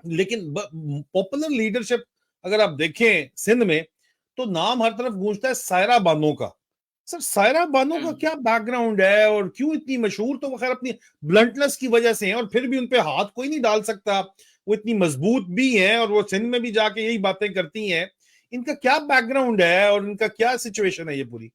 लेकिन पॉपुलर लीडरशिप अगर आप देखें सिंध में तो नाम हर तरफ गूंजता है सायरा बानो का। सर सायरा बानो का क्या बैकग्राउंड है और क्यों इतनी मशहूर? तो वो खैर अपनी ब्लंटनेस की वजह से है, और फिर भी उन पे हाथ कोई नहीं डाल सकता। वो इतनी मजबूत भी हैं और वो सिंध में भी जाके यही बातें करती हैं। इनका क्या बैकग्राउंड है और इनका क्या सिचुएशन है ये पूरी?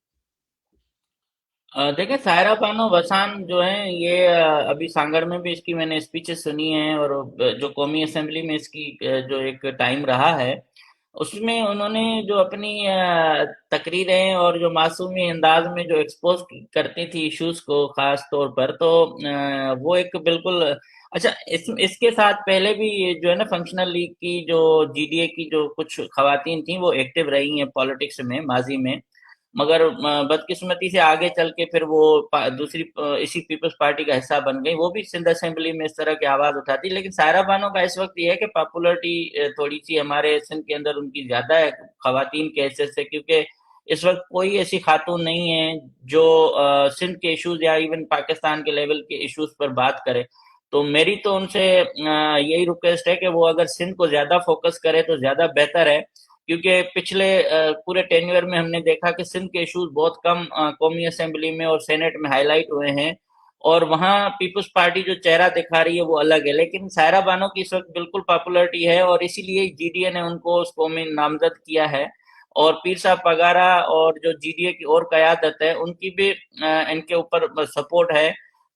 देखिए, सायरा बानो बसान जो है ये अभी सांगड़ में भी इसकी मैंने स्पीचेस सुनी है, और जो कौमी असेंबली में इसकी जो एक टाइम रहा है उसमें उन्होंने जो अपनी तकरीरें और जो मासूमी अंदाज में जो एक्सपोज करती थी इश्यूज को खास तौर पर, तो वो एक बिल्कुल अच्छा। इसके साथ पहले भी ये जो है ना फंक्शनल लीग की जो जीडीए की जो कुछ खवातीन थी वो एक्टिव रही हैं पॉलिटिक्स में माजी में, मगर बदकिस्मती से आगे चल के फिर वो दूसरी इसी पीपल्स पार्टी का हिस्सा बन गई। वो भी सिंध असेंबली में इस तरह की आवाज उठाती, लेकिन सायरा बानो का इस वक्त ये है कि पॉपुलरिटी थोड़ी सी हमारे सिंध के अंदर उनकी ज्यादा है खवातीन के हैसियत से, क्योंकि इस वक्त कोई ऐसी खातून नहीं है जो सिंध के इश्यूज या इवन पाकिस्तान के लेवल के इश्यूज पर बात करे। तो मेरी तो उनसे यही रिक्वेस्ट है कि वो अगर सिंध को ज्यादा फोकस करे तो ज्यादा बेहतर है, क्योंकि पिछले पूरे टेन्योर में हमने देखा कि सिंध के इश्यूज बहुत कम कौमी असेंबली में और सेनेट में हाईलाइट हुए हैं, और वहाँ पीपल्स पार्टी जो चेहरा दिखा रही है वो अलग है। लेकिन सायरा बानो की इस वक्त बिल्कुल पॉपुलरिटी है, और इसीलिए जीडीए ने उनको उस कौमी नामजद किया है। और पीर साहब पगारा और जो जीडीए की और कयादत है उनकी भी इनके ऊपर सपोर्ट है।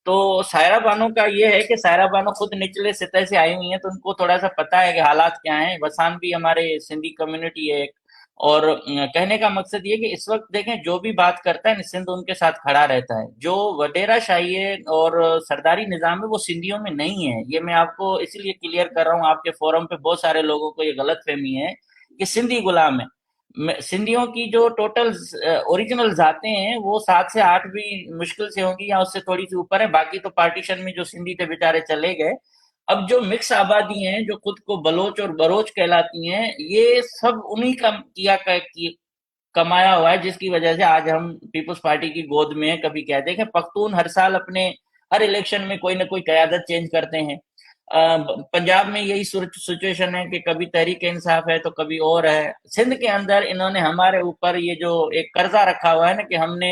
तो सायरा बानो का ये है कि सायरा बानो खुद निचले सतह से आई हुई है, तो उनको थोड़ा सा पता है कि हालात क्या हैं। वसान भी हमारे सिंधी कम्युनिटी है एक, और कहने का मकसद ये कि इस वक्त देखें जो भी बात करता है सिंध उनके साथ खड़ा रहता है। जो वडेरा शाही है और सरदारी निजाम है वो सिंधियों में नहीं है। ये मैं आपको इसलिए क्लियर कर रहा हूँ, आपके फोरम पे बहुत सारे लोगों को ये गलत फहमी है कि सिंधी गुलाम है। सिंधियों की जो टोटल ओरिजिनल जाते हैं वो 7 से 8 भी मुश्किल से होंगी या उससे थोड़ी सी ऊपर है। बाकी तो पार्टीशन में जो सिंधी थे बेचारे चले गए। अब जो मिक्स आबादी हैं जो खुद को बलोच और बरोच कहलाती हैं, ये सब उन्हीं का कमाया हुआ है, जिसकी वजह से आज हम पीपल्स पार्टी की गोद में हैं। कभी कहते हैं कि पख्तून हर साल अपने हर इलेक्शन में कोई ना कोई कयादत चेंज करते हैं। पंजाब में यही सिचुएशन है कि कभी तहरीक इंसाफ है तो कभी और है। सिंध के अंदर इन्होंने हमारे ऊपर ये जो एक कर्जा रखा हुआ है ना कि हमने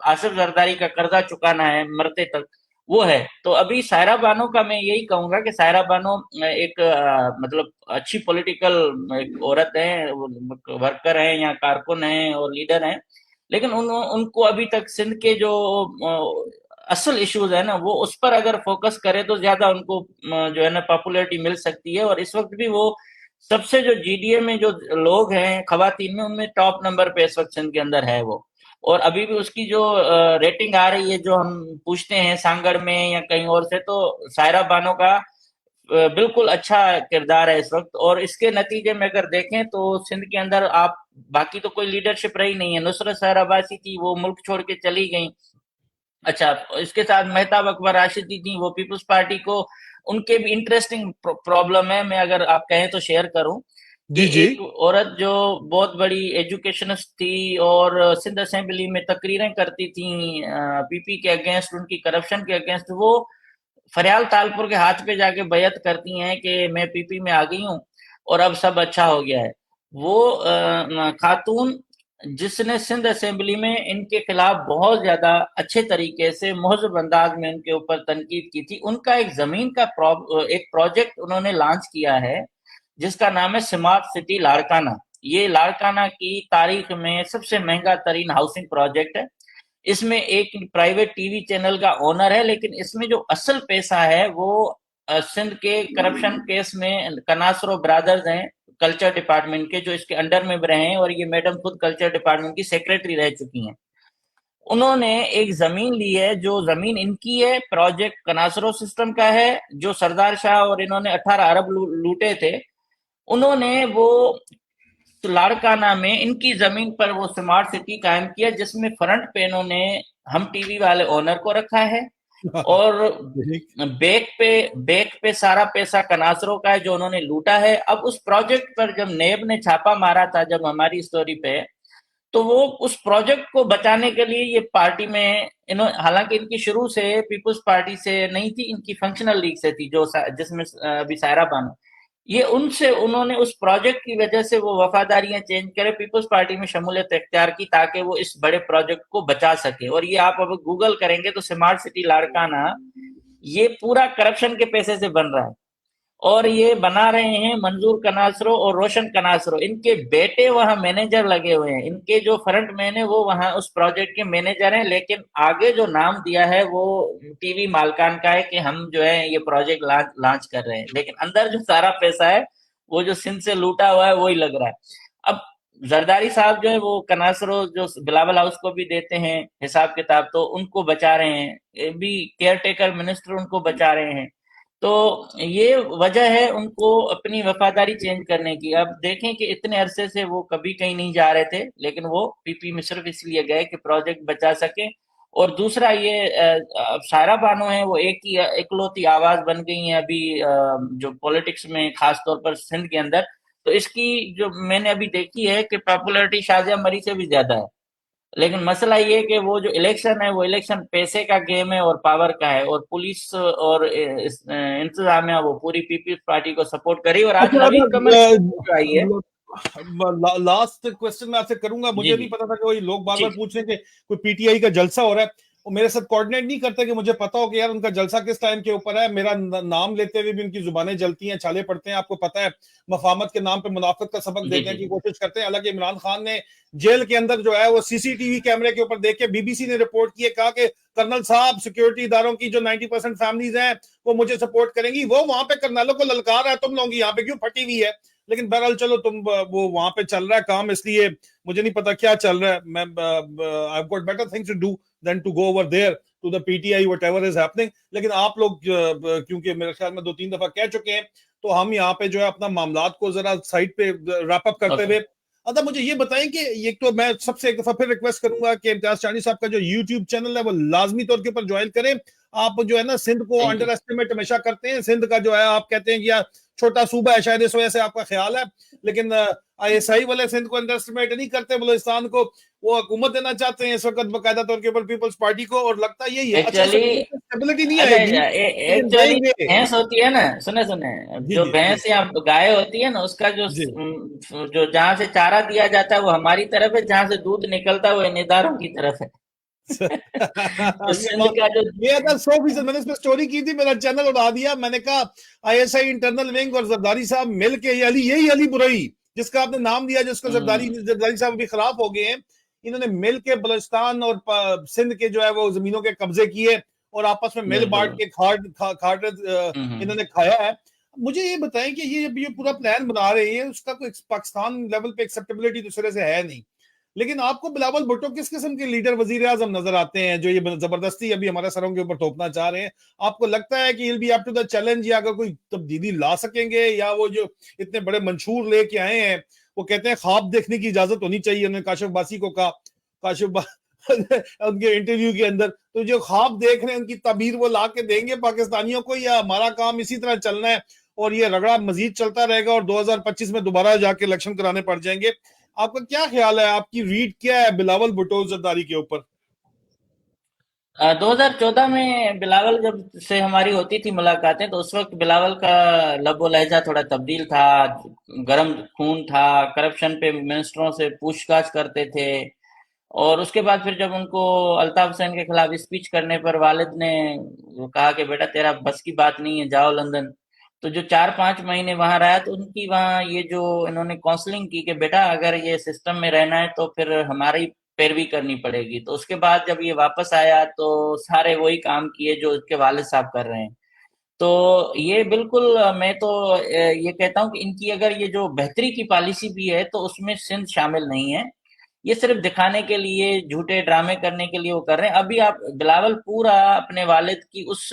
आसिफ जरदारी का कर्जा चुकाना है मरते तक, वो है। तो अभी सायरा बानो का मैं यही कहूंगा कि सायरा बानो एक मतलब अच्छी पॉलिटिकल एक औरत है, वर्कर है या कारकुन है और लीडर है, लेकिन उनको अभी तक सिंध के जो असल इश्यूज है ना वो उस पर अगर फोकस करे तो ज्यादा उनको जो है ना पॉपुलैरिटी मिल सकती है। और इस वक्त भी वो सबसे जो जीडीए में जो लोग हैं खवातीन में उनमें टॉप नंबर पे इस वक्त सिंध के अंदर है वो। और अभी भी उसकी जो रेटिंग आ रही है जो हम पूछते हैं सांगड़ में या कहीं और से, तो सायरा बानो का बिल्कुल अच्छा किरदार है इस वक्त। और इसके नतीजे में अगर देखें तो सिंध के अंदर आप बाकी तो कोई लीडरशिप रही नहीं है। नुसरत सहर अब्बासी थी, वो मुल्क छोड़ के चली गई। अच्छा, इसके साथ मेहताब अकबर राशिदी थी, वो पीपल्स पार्टी को उनके भी इंटरेस्टिंग प्रॉब्लम है, मैं अगर आप कहें तो शेयर करूं कि जी जी। एक औरत जो बहुत बड़ी एजुकेशनिस्ट थी और सिंध असेंबली में तकरीरें करती थी पीपी के अगेंस्ट, उनकी करप्शन के अगेंस्ट, वो फरियाल तालपुर के हाथ पे जाके बैयत करती हैं कि मैं पीपी में आ गई हूँ और अब सब अच्छा हो गया है। वो खातून जिसने सिंध असेंबली में इनके खिलाफ बहुत ज्यादा अच्छे तरीके से मुहज़्ज़ब अंदाज में उनके ऊपर तनकीद की थी। उनका एक जमीन का एक प्रोजेक्ट उन्होंने लॉन्च किया है जिसका नाम है स्मार्ट सिटी लाड़काना। ये लाड़काना की तारीख में सबसे महंगा तरीन हाउसिंग प्रोजेक्ट है। इसमें एक प्राइवेट टीवी चैनल का ओनर है, लेकिन इसमें जो असल पैसा है वो सिंध के करप्शन केस में कनासरो ब्रदर्स हैं कल्चर डिपार्टमेंट के, जो इसके अंडर में रहे हैं, और ये मैडम खुद कल्चर डिपार्टमेंट की सेक्रेटरी रह चुकी हैं। उन्होंने एक जमीन ली है, जो जमीन इनकी है, प्रोजेक्ट कनासरो सिस्टम का है, जो सरदार शाह और इन्होंने 18 अरब लूटे थे। उन्होंने वो लाड़काना में इनकी जमीन पर वो स्मार्ट सिटी कायम किया, जिसमें फ्रंट पे इन्होंने हम टीवी वाले ओनर को रखा है, और ठीक। बैक पे सारा पैसा कनासरों का है जो उन्होंने लूटा है। अब उस प्रोजेक्ट पर जब नेब ने छापा मारा था, जब हमारी स्टोरी पे, तो वो उस प्रोजेक्ट को बचाने के लिए ये पार्टी में इन्होंने, हालांकि इनकी शुरू से पीपुल्स पार्टी से नहीं थी, इनकी फंक्शनल लीग से थी, जो जिसमें अभी सायरा बानो, ये उनसे उन्होंने उस प्रोजेक्ट की वजह से वो वफादारियां चेंज करे, पीपल्स पार्टी में शमूलियत इख्तियार की, ताकि वो इस बड़े प्रोजेक्ट को बचा सके। और ये आप अब गूगल करेंगे तो स्मार्ट सिटी लाड़काना ये पूरा करप्शन के पैसे से बन रहा है। और ये बना रहे हैं मंजूर कनासरो और रोशन कनासरो, इनके बेटे वहां मैनेजर लगे हुए हैं, इनके जो फ्रंट मैन है वो वहां उस प्रोजेक्ट के मैनेजर हैं, लेकिन आगे जो नाम दिया है वो टीवी मालकान का है कि हम जो है ये प्रोजेक्ट लॉन्च कर रहे हैं, लेकिन अंदर जो सारा पैसा है वो जो सिंध से लूटा हुआ है वही लग रहा है। अब जरदारी साहब जो है वो कनासरो जो बिलावल हाउस को भी देते हैं हिसाब किताब, तो उनको बचा रहे हैं, ये भी केयर टेकर मिनिस्टर उनको बचा रहे हैं। तो ये वजह है उनको अपनी वफादारी चेंज करने की। अब देखें कि इतने अरसे से वो कभी कहीं नहीं जा रहे थे, लेकिन वो पीपी में सिर्फ इसलिए गए कि प्रोजेक्ट बचा सके। और दूसरा ये अब सायरा बानो है वो एक ही इकलौती आवाज बन गई है अभी जो पॉलिटिक्स में खास तौर पर सिंध के अंदर। तो इसकी जो मैंने अभी देखी है कि पॉपुलैरिटी शाजिया मरी से भी ज्यादा है। लेकिन मसला ये है कि वो जो इलेक्शन है वो इलेक्शन पैसे का गेम है और पावर का है, और पुलिस और इंतजामिया वो पूरी पीपल्स पार्टी को सपोर्ट करी। और आज अच्छा, नवीन कमर जो आई है। लास्ट क्वेश्चन मैं आपसे करूंगा। जी मुझे नहीं जी पता था कि वही लोग बार जी बार पूछ रहे हैं कि कोई पीटीआई का जलसा हो रहा है, वो मेरे साथ कोऑर्डिनेट नहीं करते कि मुझे पता हो कि यार उनका जलसा किस टाइम के ऊपर है। मेरा नाम लेते हुए भी उनकी जुबानें जलती हैं, छाले पड़ते हैं। आपको पता है, मफामत के नाम पे मुनाफिक का सबक जी देने जी की कोशिश करते हैं। हालांकि इमरान खान ने जेल के अंदर जो है वो सीसीटीवी कैमरे के ऊपर देख के, बीबीसी ने रिपोर्ट की है, कहा कि कर्नल साहब सिक्योरिटी इदारों की जो 90% फैमिलीज हैं वो मुझे सपोर्ट करेंगी। वो वहां पे कर्नलों को ललकार है, तुम लोगों की यहाँ पे क्यों फटी हुई है। लेकिन बहरहाल चलो, तुम वो वहां पे चल रहा है काम, इसलिए मुझे नहीं पता क्या चल रहा है। मैं I got better things to do than to go over there to the PTI whatever is happening. लेकिन आप लोग क्योंकि मेरे ख्याल में 2-3 दफा कह चुके हैं, तो हम यहाँ पे जो है अपना मामलात को जरा साइड पे रैप अप करते ओके। हुए, अच्छा मुझे ये बताएं कि एक तो मैं सबसे एक दफा फिर रिक्वेस्ट करूंगा कि इम्तियाज चानी साहब का जो यूट्यूब चैनल है वो लाजमी तौर के ऊपर ज्वाइन करें। आप जो है ना सिंध को थैंक यू। अंडर एस्टिमेट हमेशा करते हैं। सिंध का जो है आप कहते हैं कि यार छोटा सूबा है, शायद इस वजह से आपका ख्याल है, लेकिन आईएसआई वाले सिंध को अंडर एस्टिमेट नहीं करते, बलूचिस्तान को वो हुकूमत देना चाहते हैं इस वक्त बाकायदा तौर के ऊपर पीपल्स पार्टी को, और लगता यही है। अच्छा, एक्चुअली स्टेबिलिटी नहीं अच्छा आएगी अच्छा लेकिन एक्चुअली देंगे। भैंस होती है ना, सुने सुने, जी जो जी जी भैंस या गाय होती है ना उसका जो जी। जो जहाँ से चारा दिया जाता है वो हमारी तरफ है, जहाँ से दूध निकलता है वो इनेदारों की तरफ है। तो ये सिंध बात, का जो ये अगर 100% मैंने इस पर स्टोरी की थी, मेरा चैनल उड़ा दिया। मैंने कहा आईएसआई इंटरनल विंग और जरदारी साहब मिल के, यही अली बुरई जिसका आपने नाम दिया, जिसको जरदारी हम्म जरदारी साहब भी खिलाफ हो गए हैं, इन्होंने मिल के बलूचिस्तान और सिंध के जो है वो जमीनों के कब्जे किए और आपस में मिल बांट बिल्कुल। के खाट हम्म। इन्होंने खाया है। मुझे ये बताएं कि ये पूरा प्लान बना रहे हैं, उसका कोई पाकिस्तान लेवल पे एक्सेप्टेबिलिटी दूसरे से है नहीं। लेकिन आपको बिलावल भुट्टो किस किस्म के लीडर वजीर आजम नजर आते हैं जो ये जबरदस्ती अभी हमारे सरों के ऊपर थोपना चाह रहे हैं? आपको लगता है कि will be up to the challenge, या अगर कोई तब्दीली ला सकेंगे, या वो जो इतने बड़े मंशूर लेके आए हैं, वो कहते हैं ख्वाब देखने की इजाजत होनी चाहिए, उन्होंने काशिफ बासी को कहा, उनके इंटरव्यू के अंदर, तो जो ख्वाब देख रहे हैं उनकी तबीर वो ला के देंगे पाकिस्तानियों को, या हमारा काम इसी तरह चलना है और ये रगड़ा मजीद चलता रहेगा और 2025 में दोबारा जाके इलेक्शन कराने पड़ जाएंगे? आपका क्या ख्याल है, आपकी रीड क्या है बिलावल भुट्टो जरदारी के ऊपर? 2014 में बिलावल जब से हमारी होती थी मुलाकातें, तो उस वक्त बिलावल का लबो लहजा थोड़ा तब्दील था, गरम खून था, करप्शन पे मिनिस्टरों से पूछताछ करते थे। और उसके बाद फिर जब उनको अल्ताफ हुसैन के खिलाफ स्पीच करने पर वालिद ने वो कहा कि बेटा तेरा बस की बात नहीं है, जाओ लंदन। तो जो 4-5 महीने वहां रहा, तो उनकी वहां ये जो इन्होंने काउंसलिंग की कि बेटा अगर ये सिस्टम में रहना है तो फिर हमारी पैरवी करनी पड़ेगी। तो उसके बाद जब ये वापस आया तो सारे वही काम किए जो उसके वालिद साहब कर रहे हैं। तो ये बिल्कुल मैं तो ये कहता हूँ कि इनकी अगर ये जो बेहतरी की पॉलिसी भी है तो उसमें सिंध शामिल नहीं है। ये सिर्फ दिखाने के लिए, झूठे ड्रामे करने के लिए वो कर रहे हैं। अभी आप बिलावल पूरा अपने वालिद की उस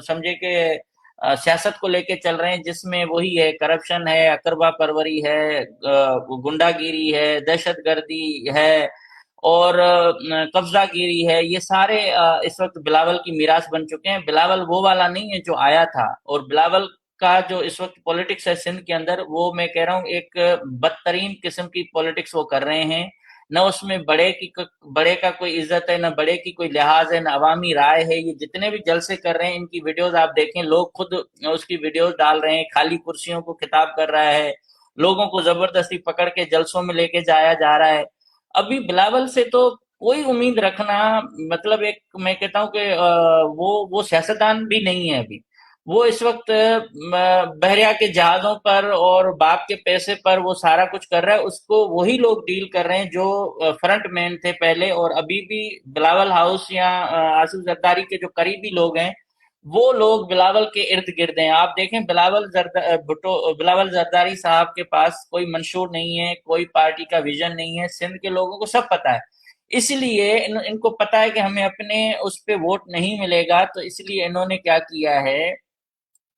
समझे कि सियासत को लेके चल रहे हैं जिसमें वही है, करप्शन है, अकरबा परवरी है, गुंडागिरी है, दहशतगर्दी है, और कब्जागिरी है। ये सारे इस वक्त बिलावल की मीरास बन चुके हैं। बिलावल वो वाला नहीं है जो आया था। और बिलावल का जो इस वक्त पॉलिटिक्स है सिंध के अंदर, वो मैं कह रहा हूँ एक बदतरीन किस्म की पॉलिटिक्स वो कर रहे हैं, न उसमें बड़े का कोई इज्जत है, न बड़े की कोई लिहाज है, न अवामी राय है। ये जितने भी जलसे कर रहे हैं, इनकी वीडियोस आप देखें, लोग खुद उसकी वीडियोस डाल रहे हैं, खाली कुर्सियों को खिताब कर रहा है, लोगों को जबरदस्ती पकड़ के जलसों में लेके जाया जा रहा है। अभी बिलावल से तो कोई उम्मीद रखना, मतलब एक मैं कहता हूँ कि वो सियासतदान भी नहीं है अभी। वो इस वक्त बहरिया के जहाजों पर और बाप के पैसे पर वो सारा कुछ कर रहा है। उसको वही लोग डील कर रहे हैं जो फ्रंट मैन थे पहले, और अभी भी बिलावल हाउस या आसिफ जरदारी के जो करीबी लोग हैं, वो लोग बिलावल के इर्द गिर्द हैं। आप देखें, बिलावल जरदारी साहब के पास कोई मंशूर नहीं है, कोई पार्टी का विजन नहीं है। सिंध के लोगों को सब पता है, इसलिए इनको पता है कि हमें अपने उस पे वोट नहीं मिलेगा। तो इसलिए इन्होंने क्या किया है,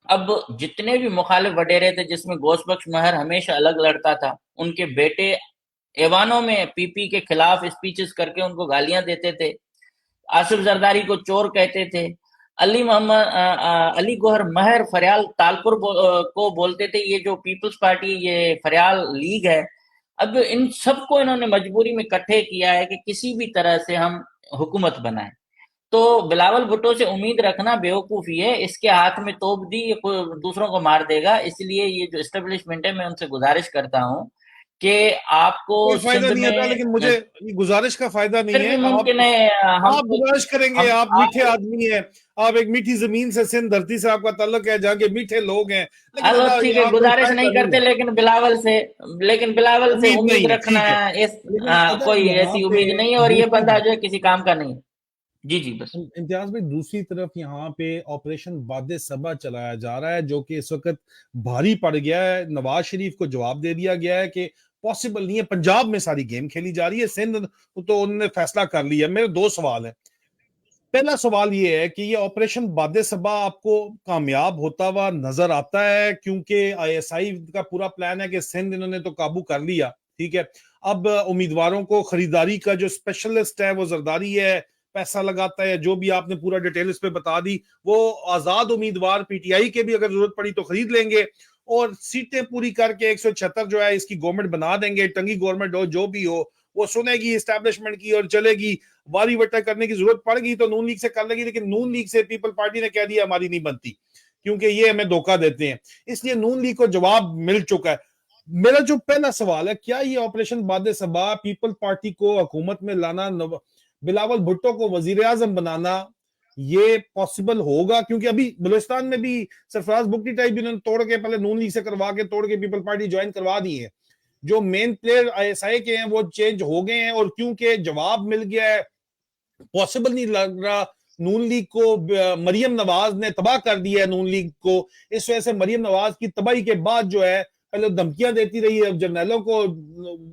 अब जितने भी मुखालिफ वडेरे थे, जिसमें गोशबख्श महर हमेशा अलग लड़ता था, उनके बेटे ऐवानों में पीपी के खिलाफ स्पीचेस करके उनको गालियां देते थे। आसिफ जरदारी को चोर कहते थे। अली गोहर महर फरियाल तालपुर को बोलते थे, ये जो पीपल्स पार्टी, ये फरियाल लीग है। अब इन सबको इन्होंने मजबूरी में इकट्ठे किया है कि किसी भी तरह से हम हुकूमत बनाएं। तो बिलावल भुट्टो से उम्मीद रखना बेवकूफी है। इसके हाथ में तोप दी, ये दूसरों को मार देगा। इसलिए ये जो एस्टेब्लिशमेंट है, मैं उनसे गुजारिश करता हूं कि आपको कोई फायदा सिंध नहीं होता, में लेकिन मुझे ये गुजारिश का फायदा नहीं फिर है। भी आप मुमकिन है हम आप गुजारिश करेंगे, हम आप मीठे आप आदमी हैं, आप एक मीठी जमीन से, सिंध धरती से आपका ताल्लुक है, जहाँ के मीठे लोग हैं, लेकिन चलो अल्लाह ठीक है, यहाँ कोई गुजारिश नहीं फायदा नहीं करते, है। लेकिन बिलावल से उम्मीद नहीं उम्मीद है, रखना ठीक है। इस लेकिन अगर कोई यहाँ ऐसी पे उम्मीद नहीं है, और ये दूसरी बंदा जो है किसी काम का नहीं है। जी जी, बस। इम्तियाज भाई, दूसरी तरफ यहाँ पे ऑपरेशन बादे सबा चलाया जा रहा है, जो कि इस वक्त भारी पड़ गया है। नवाज शरीफ को जवाब दे दिया गया है कि पॉसिबल नहीं है। पंजाब में सारी गेम खेली जा रही है, सिंध तो उन्होंने फैसला कर लिया। मेरे दो सवाल है। पहला सवाल ये है कि ये ऑपरेशन बादे सबा आपको कामयाब होता हुआ नजर आता है? क्योंकि आईएसआई का पूरा प्लान है कि सिंध इन्होंने तो काबू कर लिया, ठीक है। अब उम्मीदवारों को खरीदारी का जो स्पेशलिस्ट है वो जरदारी है, पैसा लगाता है, जो भी आपने पूरा डिटेल इस पे बता दी। वो आजाद उम्मीदवार पीटीआई के भी अगर जरूरत पड़ी तो खरीद लेंगे, और सीटें पूरी करके 176 जो है इसकी गवर्नमेंट बना देंगे। टंगी गवर्नमेंट हो, जो भी हो, वो सुनेगी एस्टैब्लिशमेंट की और चलेगी। वारी वट्टा करने की जरूरत पड़ेगी तो नून लीग से कर लेगी, लेकिन नून लीग से पीपल पार्टी ने कह दिया हमारी नहीं बनती, क्योंकि ये हमें धोखा देते हैं। इसलिए नून लीग को जवाब मिल चुका है। मेरा जो पहला सवाल है, क्या ये ऑपरेशन बादे सबा पीपल पार्टी को हुकूमत में लाना, बिलावल भुट्टो को वजीर आजम बनाना, ये पॉसिबल होगा? क्योंकि अभी बलूचिस्तान में भी सरफराज बुगटी टाइप भी उन्होंने तोड़ के, पहले नून लीग से करवा के, तोड़ के पीपल पार्टी ज्वाइन करवा दी है। जो मेन प्लेयर आईएसआई के हैं वो चेंज हो गए हैं, और क्योंकि जवाब मिल गया है, पॉसिबल नहीं लग रहा। नून लीग को मरियम नवाज ने तबाह कर दिया है, नून लीग को। इस वजह से मरियम नवाज की तबाही के बाद जो है, पहले धमकियां देती रही है जर्नैलों को,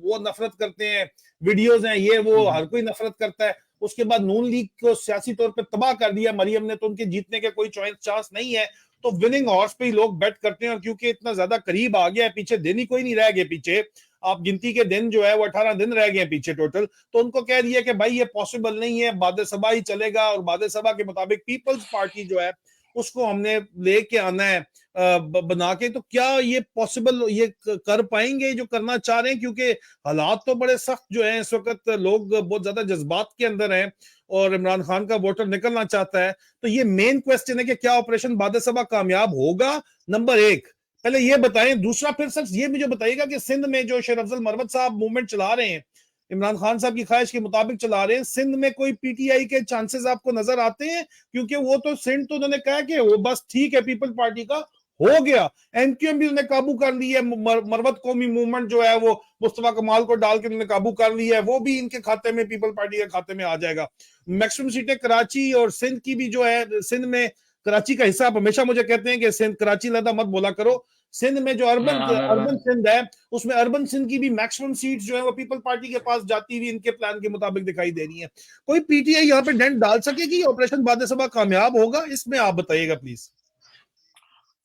वो नफरत करते हैं, वीडियोज हैं ये वो, हर कोई नफरत करता है। उसके बाद नून लीग को सियासी तौर पर तबाह कर दिया मरियम ने, तो उनके जीतने के कोई चांस नहीं है। तो विनिंग हॉर्स पे ही लोग बेट करते हैं, और क्योंकि इतना ज्यादा करीब आ गया है, पीछे दिन ही कोई नहीं रह गए पीछे। आप गिनती के दिन जो है वो 18 दिन रह गए पीछे टोटल। तो उनको कह दिया कि भाई ये पॉसिबल नहीं है, बादे सभा ही चलेगा, और बादे सभा के मुताबिक पीपल्स पार्टी जो है उसको हमने लेके आना है बना के। तो क्या ये पॉसिबल, ये कर पाएंगे जो करना चाह रहे हैं? क्योंकि हालात तो बड़े सख्त जो है इस वक्त, लोग बहुत ज्यादा जज्बात के अंदर हैं, और इमरान खान का वोटर निकलना चाहता है। तो ये मेन क्वेश्चन है कि क्या ऑपरेशन बादे सभा कामयाब होगा, नंबर एक। पहले ये बताएं। दूसरा फिर सर ये मुझे बताइएगा कि सिंध में जो शेर अफजल मरवत साहब मूवमेंट चला रहे हैं, इमरान खान साहब की ख्वाहिश के मुताबिक चला रहे हैं, सिंध में कोई पीटीआई के चांसेस आपको नजर आते हैं? क्योंकि वो तो सिंध तो उन्होंने कहा कि वो बस ठीक है, पीपल पार्टी का हो गया। एमक्यूएम भी उन्होंने काबू कर ली है, मरवत कौमी मूवमेंट जो है वो मुस्तफा कमाल को डाल के उन्होंने काबू कर ली है, वो भी इनके खाते में, पीपल पार्टी के खाते में आ जाएगा। मैक्सिमम सीटें कराची और सिंध की भी जो है, सिंध में कराची का हिस्सा, आप हमेशा मुझे कहते हैं कि सिंध कराची लदा मत बोला करो। सिंध में जो अर्बन अर्बन सिंध है, उसमें अर्बन सिंध की भी मैक्सिमम सीट्स जो है वो पीपल पार्टी के पास जाती हुई इनके प्लान के मुताबिक दिखाई दे रही है। कोई पीटीआई यहाँ पे डेंट डाल सकेगी? ऑपरेशन बादे सभा कामयाब होगा? इसमें आप बताइएगा प्लीज।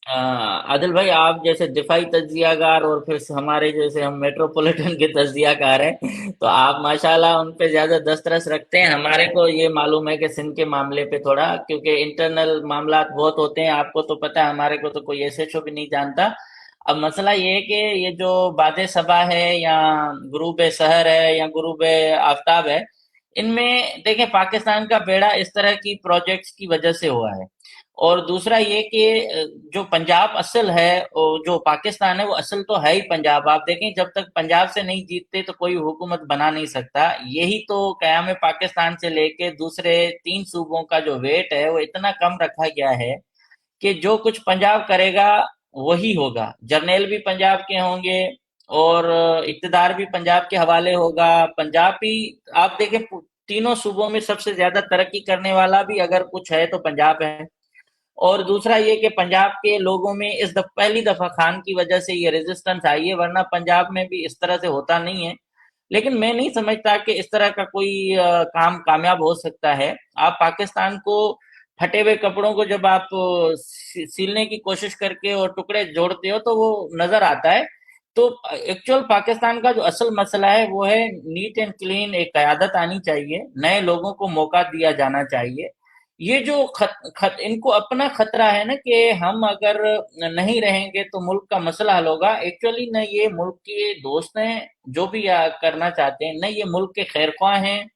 आदिल भाई, आप जैसे दिफाई तज्जियाकार और फिर हमारे जैसे हम मेट्रोपॉलिटन के तज्जियाकार हैं, तो आप माशाल्लाह उन पे ज्यादा दस्तरस रखते हैं। हमारे को ये मालूम है कि सिंध के मामले पे थोड़ा, क्योंकि इंटरनल मामला बहुत होते हैं, आपको तो पता है, हमारे को तो कोई एसएचओ भी नहीं जानता। अब मसला ये है कि ये जो बादे सबा है या गुरूब शहर है या गुरूब आफ्ताब है, इनमें देखें पाकिस्तान का बेड़ा इस तरह की प्रोजेक्ट्स की वजह से हुआ है। और दूसरा ये कि जो पंजाब असल है, जो पाकिस्तान है वो असल तो है ही पंजाब। आप देखें जब तक पंजाब से नहीं जीतते तो कोई हुकूमत बना नहीं सकता। यही तो कयाम पाकिस्तान से लेके दूसरे 3 सूबों का जो वेट है वो इतना कम रखा गया है कि जो कुछ पंजाब करेगा वही होगा। जर्नैल भी पंजाब के होंगे और इक़्तिदार भी पंजाब के हवाले होगा। पंजाब भी आप देखें तीनों सूबों में सबसे ज्यादा तरक्की करने वाला भी अगर कुछ है तो पंजाब है। और दूसरा ये कि पंजाब के लोगों में पहली दफा खान की वजह से ये रेजिस्टेंस आई है, वरना पंजाब में भी इस तरह से होता नहीं है। लेकिन मैं नहीं समझता कि इस तरह का कोई काम कामयाब हो सकता है। आप पाकिस्तान को फटे हुए कपड़ों को जब आप सिलने की कोशिश करके और टुकड़े जोड़ते हो तो वो नजर आता है। तो एक्चुअल पाकिस्तान का जो असल मसला है वो है नीट एंड क्लीन एक क़यादत आनी चाहिए, नए लोगों को मौका दिया जाना चाहिए। ये जो इनको अपना खतरा है ना कि हम अगर नहीं रहेंगे तो मुल्क का मसला हल होगा, एक्चुअली न ये मुल्क के दोस्त हैं जो भी करना चाहते हैं, न ये मुल्क के खैरख्वाह हैं,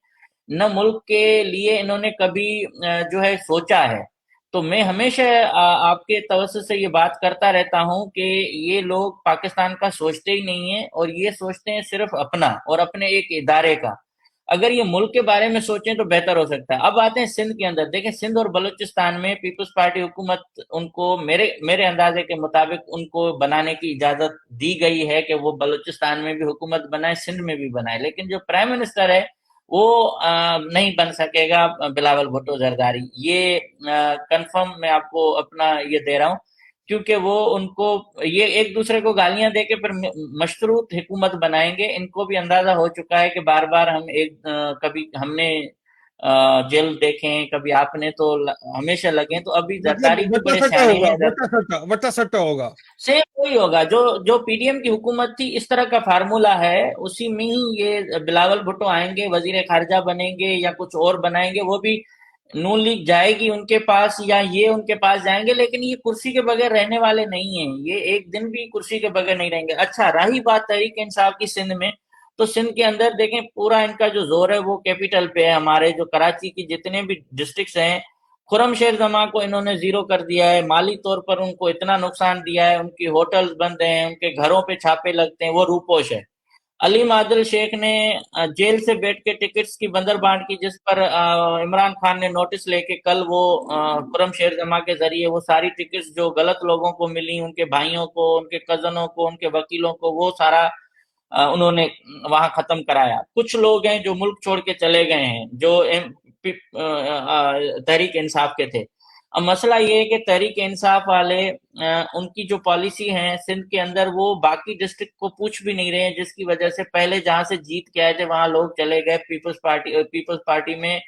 न मुल्क के लिए इन्होंने कभी जो है सोचा है। तो मैं हमेशा आपके तवज्जुह से ये बात करता रहता हूँ कि ये लोग पाकिस्तान का सोचते ही नहीं है और ये सोचते हैं सिर्फ अपना और अपने एक इदारे का। अगर ये मुल्क के बारे में सोचें तो बेहतर हो सकता है। अब आते हैं सिंध के अंदर, देखें सिंध और बलूचिस्तान में पीपल्स पार्टी हुकूमत उनको मेरे मेरे अंदाजे के मुताबिक उनको बनाने की इजाजत दी गई है कि वो बलूचिस्तान में भी हुकूमत बनाए, सिंध में भी बनाए। लेकिन जो प्राइम मिनिस्टर है वो नहीं बन सकेगा बिलावल भुट्टो जरदारी, ये कंफर्म मैं आपको अपना ये दे रहा हूँ। क्योंकि वो उनको ये एक दूसरे को गालियां देके फिर मशरूत हुकूमत बनाएंगे। इनको भी अंदाजा हो चुका है कि बार बार हम कभी हमने जेल देखें, कभी आपने तो हमेशा लगे, तो अभी मतलब जरदारी भी वट्टा बड़े सट्टा सियाने होगा, हैं इधर। वट्टा सट्टा होगा। सेम वही होगा जो जो पीडीएम की हुकूमत थी, इस तरह का फार्मूला है, उसी में ही ये बिलावल भुट्टो आएंगे, वजीर खारजा बनेंगे या कुछ और बनाएंगे, वो भी नून लीग जाएगी उनके पास या ये उनके पास जाएंगे। लेकिन ये कुर्सी के बगैर रहने वाले नहीं हैं, ये एक दिन भी कुर्सी के बगैर नहीं रहेंगे। अच्छा, रही बात तहरीक इंसाफ की सिंध में, तो सिंध के अंदर देखें पूरा इनका जो जोर है वो कैपिटल पे है। हमारे जो कराची की जितने भी डिस्ट्रिक्ट्स हैं, खुरमशेर जमा को इन्होंने जीरो कर दिया है, माली तौर पर उनको इतना नुकसान दिया है, उनकी होटल्स बंद हैं, उनके घरों पे छापे लगते हैं, वो रूपोश है। अली मादिल शेख ने जेल से बैठ के टिकट्स की बंदरबांट की, जिस पर इमरान खान ने नोटिस लेके कल वो खुरमशेर जमा के जरिए वो सारी टिकट्स जो गलत लोगों को मिली, उनके भाइयों को, उनके कजनों को, उनके वकीलों को, वो सारा उन्होंने वहां खत्म कराया। कुछ लोग हैं जो मुल्क छोड़ के चले गए हैं जो तहरीक इंसाफ के थे। अब मसला ये है कि तहरीक इंसाफ वाले उनकी जो पॉलिसी है सिंध के अंदर, वो बाकी डिस्ट्रिक्ट को पूछ भी नहीं रहे हैं, जिसकी वजह से पहले जहां से जीत के आए थे वहां लोग चले गए पीपल्स पार्टी में,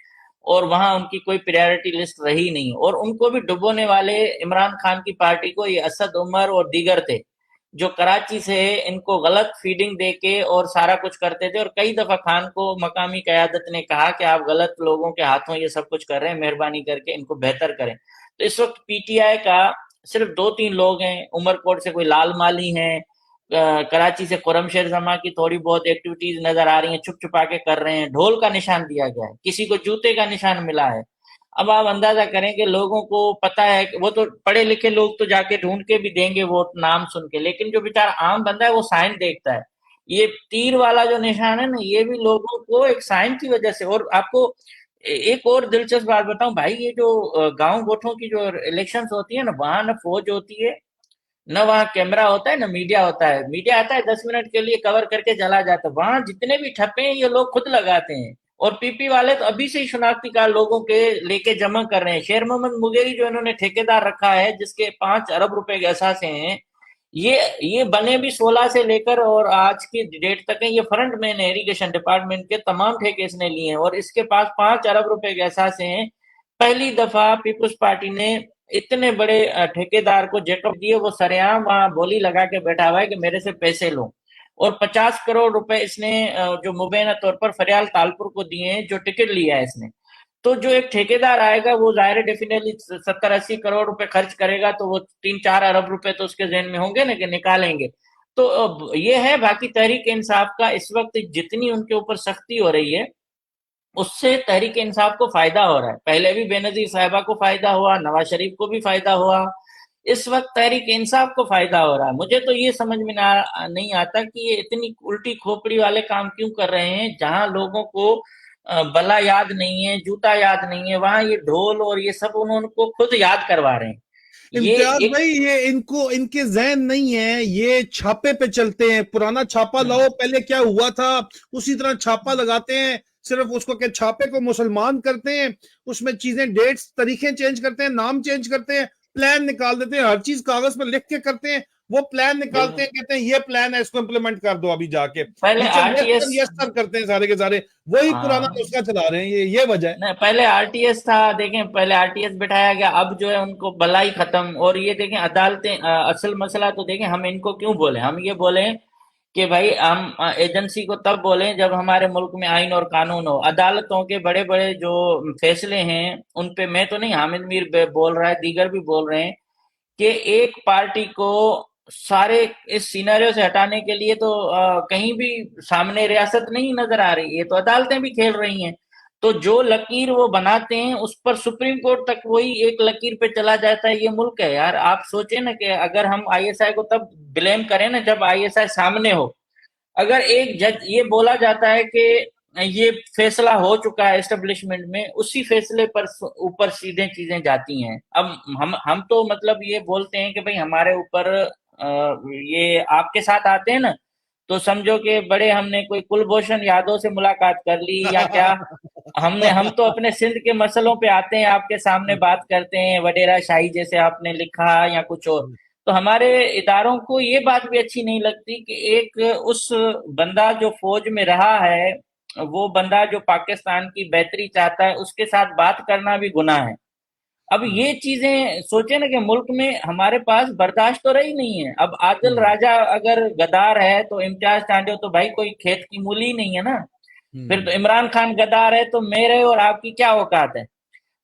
और वहां उनकी कोई प्रायोरिटी लिस्ट रही नहीं। और उनको भी डुबोने वाले इमरान खान की पार्टी को ये असद उमर और दीगर थे, जो कराची से इनको गलत फीडिंग देके और सारा कुछ करते थे। और कई दफा खान को मकामी कयादत ने कहा कि आप गलत लोगों के हाथों ये सब कुछ कर रहे हैं, मेहरबानी करके इनको बेहतर करें। तो इस वक्त पीटीआई का सिर्फ 2-3 लोग हैं, उमरकोट से कोई लाल माली हैं, कराची से खुरमशेर जमा की थोड़ी बहुत एक्टिविटीज नजर आ रही हैं, छुप छुपा के कर रहे हैं। ढोल का निशान दिया गया है, किसी को जूते का निशान मिला है। अब आप अंदाजा करें कि लोगों को पता है कि वो तो पढ़े लिखे लोग तो जाके ढूंढ के भी देंगे वोट नाम सुन के, लेकिन जो बेचारा आम बंदा है वो साइन देखता है। ये तीर वाला जो निशान है ना, ये भी लोगों को एक साइन की वजह से। और आपको एक और दिलचस्प बात बताऊं भाई, ये जो गांव गोठों की जो इलेक्शंस होती है ना, वहां न फौज होती है, न वहाँ कैमरा होता है, न मीडिया होता है। मीडिया आता है 10 मिनट के लिए कवर करके चला जाता है। वहां जितने भी ठप्पे हैं ये लोग खुद लगाते हैं। और पीपी वाले तो अभी से ही शनाख्ती कार्ड लोगों के लेके जमा कर रहे हैं। शेर मोहम्मद मुगेरी जो इन्होंने ठेकेदार रखा है, जिसके 5 अरब रुपए के असासे हैं, ये बने भी 16 से लेकर और आज की डेट तक है। ये फ्रंट मैन है, इरिगेशन डिपार्टमेंट के तमाम ठेके इसने लिए हैं और इसके पास 5 अरब रुपए के असासे हैं। पहली दफा पीपुल्स पार्टी ने इतने बड़े ठेकेदार को जेकब दिए, वो सरेआम वहां बोली लगा के बैठा हुआ है कि मेरे से पैसे लो। और 50 करोड़ रुपए इसने जो मुबैना तौर पर फरियाल तालपुर को दिए हैं, जो टिकट लिया है इसने। तो जो एक ठेकेदार आएगा वो जाहिर है डेफिनेटली 70-80 करोड़ रुपए खर्च करेगा, तो वो 3-4 अरब रुपए तो उसके जेन में होंगे ना कि निकालेंगे। तो अब ये है, बाकी तहरीक इंसाफ का इस वक्त जितनी उनके ऊपर सख्ती हो रही है उससे तहरीक इंसाफ को फायदा हो रहा है। पहले भी बेनजीर साहिबा को फायदा हुआ, नवाज शरीफ को भी फायदा हुआ, इस वक्त तहरीक इंसाफ को फायदा हो रहा है। मुझे तो ये समझ में नहीं आता कि ये इतनी उल्टी खोपड़ी वाले काम क्यों कर रहे हैं। जहां लोगों को बला याद नहीं है, जूता याद नहीं है, वहां ये ढोल और ये सब उनको खुद याद करवा रहे हैं। ये इम्तियाज एक भाई, ये इनको इनके जहन नहीं है, ये छापे पे चलते हैं। पुराना छापा लाओ, पहले क्या हुआ था उसी तरह छापा लगाते हैं। सिर्फ उसको क्या, छापे को मुसलमान करते हैं, उसमें चीजें, डेट्स, तरीके चेंज करते हैं, नाम चेंज करते हैं, प्लान निकाल देते हैं, हर चीज कागज पर लिख के करते हैं। वो प्लान निकालते हैं, कहते हैं ये प्लान है, इसको इम्प्लीमेंट कर दो अभी जाके। पहले नीचे yes RTS, sir, yes sir करते हैं सारे के सारे। वही पुराना हाँ नुस्खा चला रहे हैं, ये वजह है। नहीं, पहले आरटीएस था, देखें पहले आरटीएस बिठाया गया, अब जो है उनको भलाई खत्म। और ये देखें अदालतें, असल मसला तो देखें हम इनको क्यों बोले, हम ये बोले कि भाई हम एजेंसी को तब बोले जब हमारे मुल्क में आइन और कानून हो। अदालतों के बड़े बड़े जो फैसले हैं उन पे मैं तो नहीं, हामिद मीर बोल रहा है, दीगर भी बोल रहे हैं कि एक पार्टी को सारे इस सिनेरियो से हटाने के लिए तो कहीं भी सामने रियासत नहीं नजर आ रही है, तो अदालतें भी खेल रही हैं। तो जो लकीर वो बनाते हैं उस पर सुप्रीम कोर्ट तक वही एक लकीर पे चला जाता है। ये मुल्क है यार। आप सोचे ना कि अगर हम आईएसआई को तब ब्लेम करें ना जब आईएसआई सामने हो। अगर एक जज ये बोला जाता है कि ये फैसला हो चुका है एस्टेब्लिशमेंट में, उसी फैसले पर ऊपर सीधे चीजें जाती हैं। अब हम तो मतलब ये बोलते हैं कि भाई हमारे ऊपर ये आपके साथ आते हैं ना, तो समझो कि बड़े हमने कोई कुलभूषण यादव से मुलाकात कर ली या क्या। हम तो अपने सिंध के मसलों पे आते हैं, आपके सामने बात करते हैं, वडेरा शाही जैसे आपने लिखा या कुछ और। तो हमारे इदारों को ये बात भी अच्छी नहीं लगती कि एक उस बंदा जो फौज में रहा है, वो बंदा जो पाकिस्तान की बेहतरी चाहता है, उसके साथ बात करना भी गुनाह है। अब ये चीजें सोचे ना कि मुल्क में हमारे पास बर्दाश्त तो रही नहीं है। अब आदिल राजा अगर गद्दार है तो इम्तियाज टांडे तो भाई कोई खेत की मूली नहीं है ना। फिर तो इमरान खान गद्दार है तो मेरे और आपकी क्या औकात है।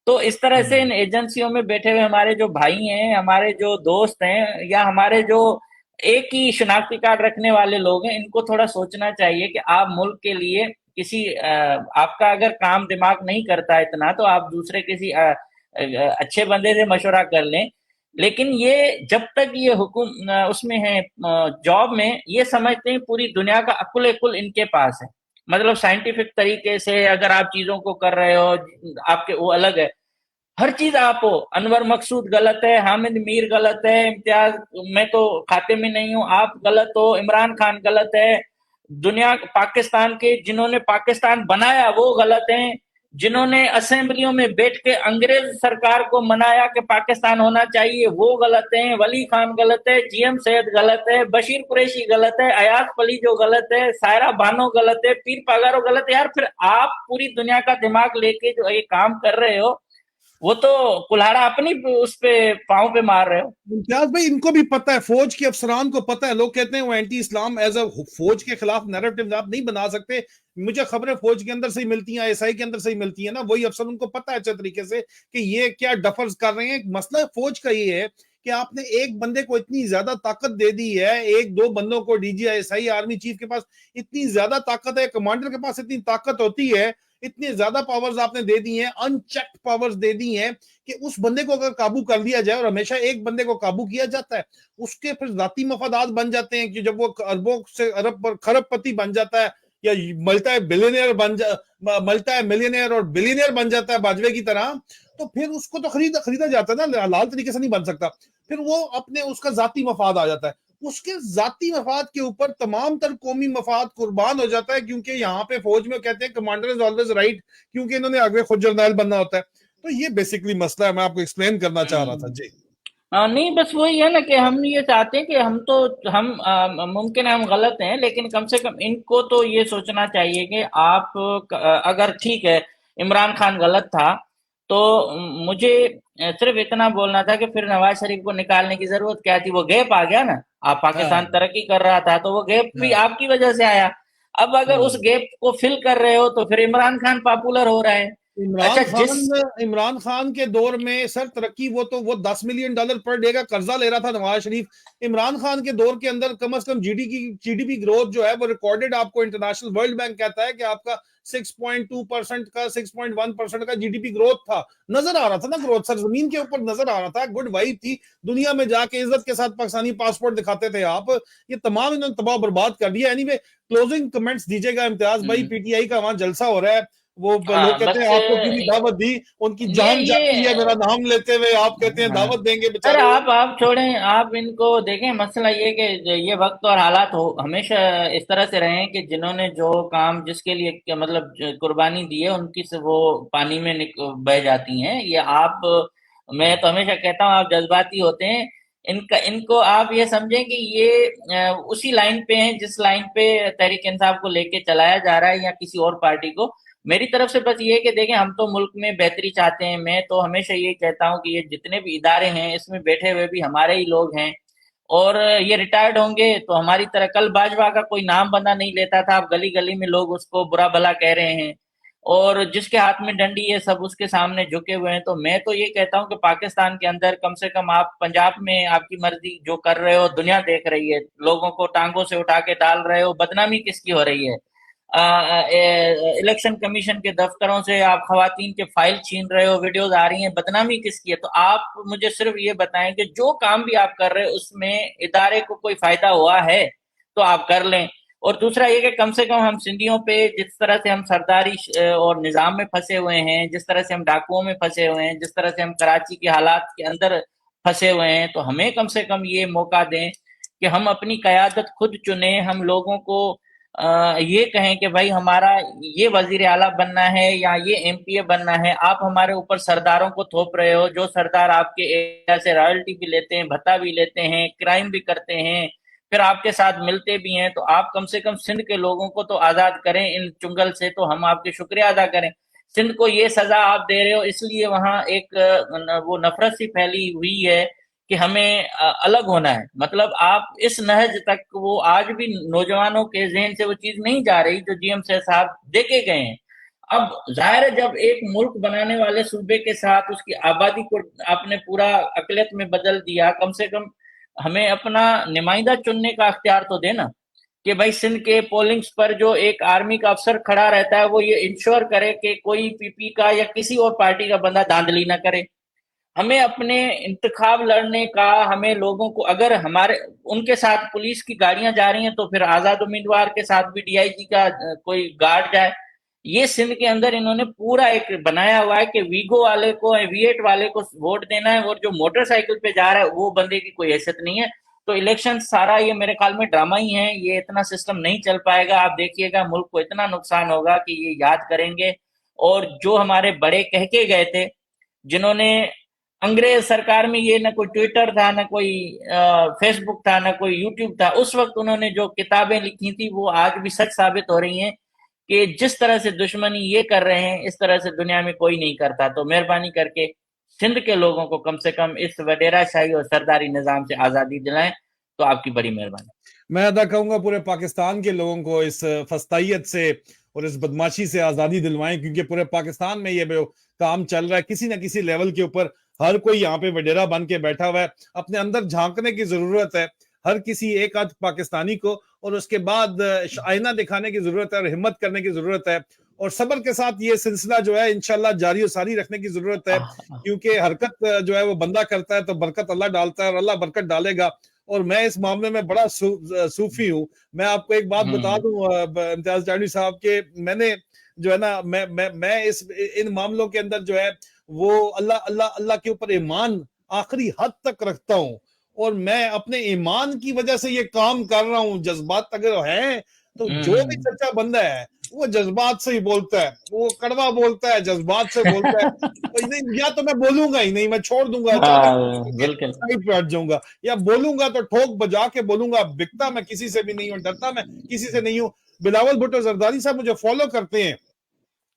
तो इस तरह से इन एजेंसियों में बैठे हुए हमारे जो भाई हैं, हमारे जो दोस्त हैं, या हमारे जो एक ही शिनाख्ती कार्ड रखने वाले लोग हैं, इनको थोड़ा सोचना चाहिए कि आप मुल्क के लिए किसी आपका अगर काम दिमाग नहीं करता इतना तो आप दूसरे किसी अच्छे बंदे से मशवरा कर लें। लेकिन ये जब तक ये हुकुम उसमें है, जॉब में, ये समझते हैं पूरी दुनिया का अकुल कुल इनके पास है। मतलब साइंटिफिक तरीके से अगर आप चीजों को कर रहे हो, आपके वो अलग है। हर चीज आप हो, अनवर मकसूद गलत है, हामिद मीर गलत है, इम्तियाज मैं तो खाते में नहीं हूं, आप गलत हो, इमरान खान गलत है, दुनिया पाकिस्तान के जिन्होंने पाकिस्तान बनाया वो गलत हैं, जिन्होंने असेंबलियों में बैठ के अंग्रेज सरकार को मनाया कि पाकिस्तान होना चाहिए वो गलत हैं, वली खान गलत है, जीएम सैयद गलत है, बशीर कुरैशी गलत है, अयाज पली जो गलत है, सायरा बानो गलत है, पीर पागारो गलत है। यार फिर आप पूरी दुनिया का दिमाग लेके जो ये काम कर रहे हो, वो तो कुल्हाड़ा अपनी उस पे पाँव पे मार रहे हो। मुमताज भाई, इनको भी पता है, फौज के अफसरान को पता है। लोग कहते हैं वो एंटी इस्लाम, एज अ फौज के खिलाफ नैरेटिव आप नहीं बना सकते। मुझे खबरें फौज के अंदर से ही मिलती हैं, आईएसआई के अंदर से ही मिलती है ना। वही अफसर, उनको पता है अच्छे तरीके से कि ये क्या डफर्स कर रहे हैं। मसला फौज का ये है कि आपने एक बंदे को इतनी ज्यादा ताकत दे दी है, एक दो बंदों को, डीजी, आईएसआई, आर्मी चीफ के पास इतनी ज्यादा ताकत है, कमांडर के पास इतनी ताकत होती है, इतनी ज्यादा पावर्स आपने दे दी हैं, अनचेक्ड पावर्स दे दी हैं कि उस बंदे को अगर काबू कर लिया जाए, और हमेशा एक बंदे को काबू किया जाता है, उसके फिर जाती मफादात बन जाते हैं कि जब वो अरबों से अरब पर खरबपति बन जाता है, या मल्टा है बिलियनियर मल्टा है मिलियनियर और बिलियनियर बन जाता है बाजवे की तरह, तो फिर उसको तो खरीदा जाता है ना, हलाल तरीके से नहीं बन सकता। फिर वो अपने, उसका जाती मफाद आ जाता है, उसके जाती मफाद के ऊपर तमाम तर कौमी मफाद कुर्बान हो जाता है। क्योंकि यहाँ पे फौज में कहते हैं कमांडर इज ऑलवेज राइट, क्योंकि इन्होंने आगे खुद जर्नैल बनना होता है। तो ये बेसिकली मसला है, मैं आपको एक्सप्लेन करना चाह रहा था जी। नहीं बस वही है ना कि हम ये चाहते हैं कि हम मुमकिन है हम गलत हैं, लेकिन कम से कम इनको तो ये सोचना चाहिए कि आप अगर ठीक है इमरान खान गलत था, तो मुझे सिर्फ इतना बोलना था कि फिर नवाज शरीफ को निकालने की जरूरत क्या थी। वो गैप आ गया ना, आप पाकिस्तान हाँ, तरक्की कर रहा था तो वो गैप भी हाँ, आपकी वजह से आया। अब अगर उस हाँ। गैप को फिल कर रहे हो तो फिर इमरान खान पॉपुलर हो रहा है। अच्छा जिस इमरान खान के दौर में सर तरक्की, वो $10 मिलियन पर डे का कर्जा ले रहा था नवाज शरीफ। इमरान खान के दौर के अंदर कम से कम जीडीपी ग्रोथ जो है वो रिकॉर्डेड, आपको इंटरनेशनल वर्ल्ड बैंक कहता है कि आपका 6.2% का 6.1% का जीडीपी ग्रोथ था, नजर आ रहा था ना ग्रोथ सर, जमीन के ऊपर नजर आ रहा था, गुड वाइब थी। दुनिया में जाके इज्जत के साथ पाकिस्तानी पासपोर्ट दिखाते थे आप। ये तमाम इन्होंने तबाह बर्बाद कर दिया। एनीवे, क्लोजिंग कमेंट्स दीजिएगा इम्तियाज भाई, पीटीआई का वहां जलसा हो रहा है, वो लोग हाँ कहते हैं बस आपको क्यों दावत दी, उनकी जान जाती है मेरा ये नाम लेते हुए, आप कहते हैं हाँ दावत देंगे अरे बेचारे। आप छोड़ें, आप इनको देखें। मसला ये कि ये वक्त और हालात हो हमेशा इस तरह से रहे हैं कि जिन्होंने जो काम जिसके लिए मतलब कुर्बानी दी है उनकी से वो पानी में बह जाती हैं। ये आप, मैं तो हमेशा कहता हूँ आप जज्बाती होते हैं। इनका इनको आप ये समझें कि ये उसी लाइन पे हैं जिस लाइन पे तहरीक इंसाफ को लेके चलाया जा रहा है या किसी और पार्टी को। मेरी तरफ से बस ये है कि देखें, हम तो मुल्क में बेहतरी चाहते हैं। मैं तो हमेशा यही कहता हूँ कि ये जितने भी इदारे हैं इसमें बैठे हुए भी हमारे ही लोग हैं, और ये रिटायर्ड होंगे तो हमारी तरह। कल बाजवा का कोई नाम बंदा नहीं लेता था, अब गली गली में लोग उसको बुरा भला कह रहे हैं, और जिसके हाथ में डंडी है सब उसके सामने झुके हुए हैं। तो मैं तो ये कहता हूँ कि पाकिस्तान के अंदर कम से कम आप पंजाब में आपकी मर्जी जो कर रहे हो दुनिया देख रही है, लोगों को टांगों से उठा के डाल रहे हो, बदनामी किसकी हो रही है? इलेक्शन कमीशन के दफ्तरों से आप खवातीन के फाइल छीन रहे हो, वीडियोज आ रही हैं, बदनामी किसकी है? तो आप मुझे सिर्फ ये बताएं कि जो काम भी आप कर रहे हो उसमें इदारे को कोई फायदा हुआ है तो आप कर लें। और दूसरा ये कि कम से कम हम सिंधियों पे जिस तरह से हम सरदारी और निजाम में फंसे हुए हैं, जिस तरह से हम डाकुओं में फंसे हुए हैं, जिस तरह से हम कराची के हालात के अंदर फंसे हुए हैं, तो हमें कम से कम ये मौका दें कि हम अपनी कयादत खुद चुने। हम लोगों को ये कहें कि भाई हमारा ये वजीर आला बनना है या ये एमपीए बनना है। आप हमारे ऊपर सरदारों को थोप रहे हो, जो सरदार आपके एरिया से रॉयल्टी भी लेते हैं, भत्ता भी लेते हैं, क्राइम भी करते हैं, फिर आपके साथ मिलते भी हैं। तो आप कम से कम सिंध के लोगों को तो आजाद करें इन चुंगल से, तो हम आपके शुक्रिया अदा करें। सिंध को ये सजा आप दे रहे हो इसलिए वहां एक वो नफरत सी फैली हुई है कि हमें अलग होना है। मतलब आप इस नहज तक वो आज भी नौजवानों के जहन से वो चीज नहीं जा रही जो जीएम से साहब देके गए हैं। अब जाहिर है जब एक मुल्क बनाने वाले सूबे के साथ उसकी आबादी को आपने पूरा अकलियत में बदल दिया, कम से कम हमें अपना नुमाइंदा चुनने का अख्तियार तो देना कि भाई सिंध के पोलिंग्स पर जो एक आर्मी का अफसर खड़ा रहता है वो ये इंश्योर करे कि कोई पीपी का या किसी और पार्टी का बंदा धांधली ना करे। हमें अपने इंतखाब लड़ने का, हमें लोगों को, अगर हमारे उनके साथ पुलिस की गाड़ियां जा रही हैं तो फिर आजाद उम्मीदवार के साथ भी डीआईजी का कोई गार्ड जाए। ये सिंध के अंदर इन्होंने पूरा एक बनाया हुआ है कि वीगो वाले को, वी8 वाले को वोट देना है, और जो मोटरसाइकिल पे जा रहा है वो बंदे की कोई हैसियत नहीं है। तो इलेक्शन सारा ये मेरे ख्याल में ड्रामा ही है, ये इतना सिस्टम नहीं चल पाएगा। आप देखिएगा मुल्क को इतना नुकसान होगा कि ये याद करेंगे। और जो हमारे बड़े कह के गए थे, जिन्होंने अंग्रेज सरकार में, ये ना कोई ट्विटर था, ना कोई फेसबुक था, ना कोई यूट्यूब था, उस वक्त उन्होंने जो किताबें लिखी थी वो आज भी सच साबित हो रही हैं कि जिस तरह से दुश्मनी ये कर रहे हैं इस तरह से दुनिया में कोई नहीं करता। तो मेहरबानी करके सिंध के लोगों को कम से कम इस वडेरा शाही और सरदारी निजाम से आजादी दिलाएं, तो आपकी बड़ी मेहरबानी। मैं अदा कहूंगा पूरे पाकिस्तान के लोगों को इस फस्तायत से और इस बदमाशी से आजादी दिलवाएं, क्योंकि पूरे पाकिस्तान में ये काम चल रहा है किसी ना किसी लेवल के ऊपर। हर कोई यहाँ पे वडेरा बन के बैठा हुआ है, अपने अंदर झांकने की जरूरत है हर किसी एक आध पाकिस्तानी को, और उसके बाद आईना दिखाने की जरूरत है और हिम्मत करने की जरूरत है, और सब्र के साथ ये सिलसिला जो है इंशाल्लाह जारी और सारी रखने की जरूरत है। क्योंकि हरकत जो है वो बंदा करता है तो बरकत अल्लाह डालता है, और अल्लाह बरकत डालेगा। और मैं इस मामले में बड़ा सूफी हूँ। मैं आपको एक बात बता दूं इम्तियाज जानी साहब के, मैंने जो है ना, मैं इस इन मामलों के अंदर जो है वो अल्लाह अल्लाह अल्लाह के ऊपर ईमान आखिरी हद तक रखता हूँ, और मैं अपने ईमान की वजह से ये काम कर रहा हूँ। जज्बात अगर है तो जो भी सच्चा बंदा है वो जज्बात से ही बोलता है, वो कड़वा बोलता है, जज्बात से बोलता है। तो या तो मैं बोलूंगा ही नहीं, मैं छोड़ दूंगा, अचानक बिल्कुल। साइड पे हट जाऊंगा, या बोलूंगा तो ठोक बजा के बोलूंगा। बिकता मैं किसी से भी नहीं हूं, डरता मैं किसी से नहीं हूं। बिलावल भुट्टो जरदारी साहब मुझे फॉलो करते हैं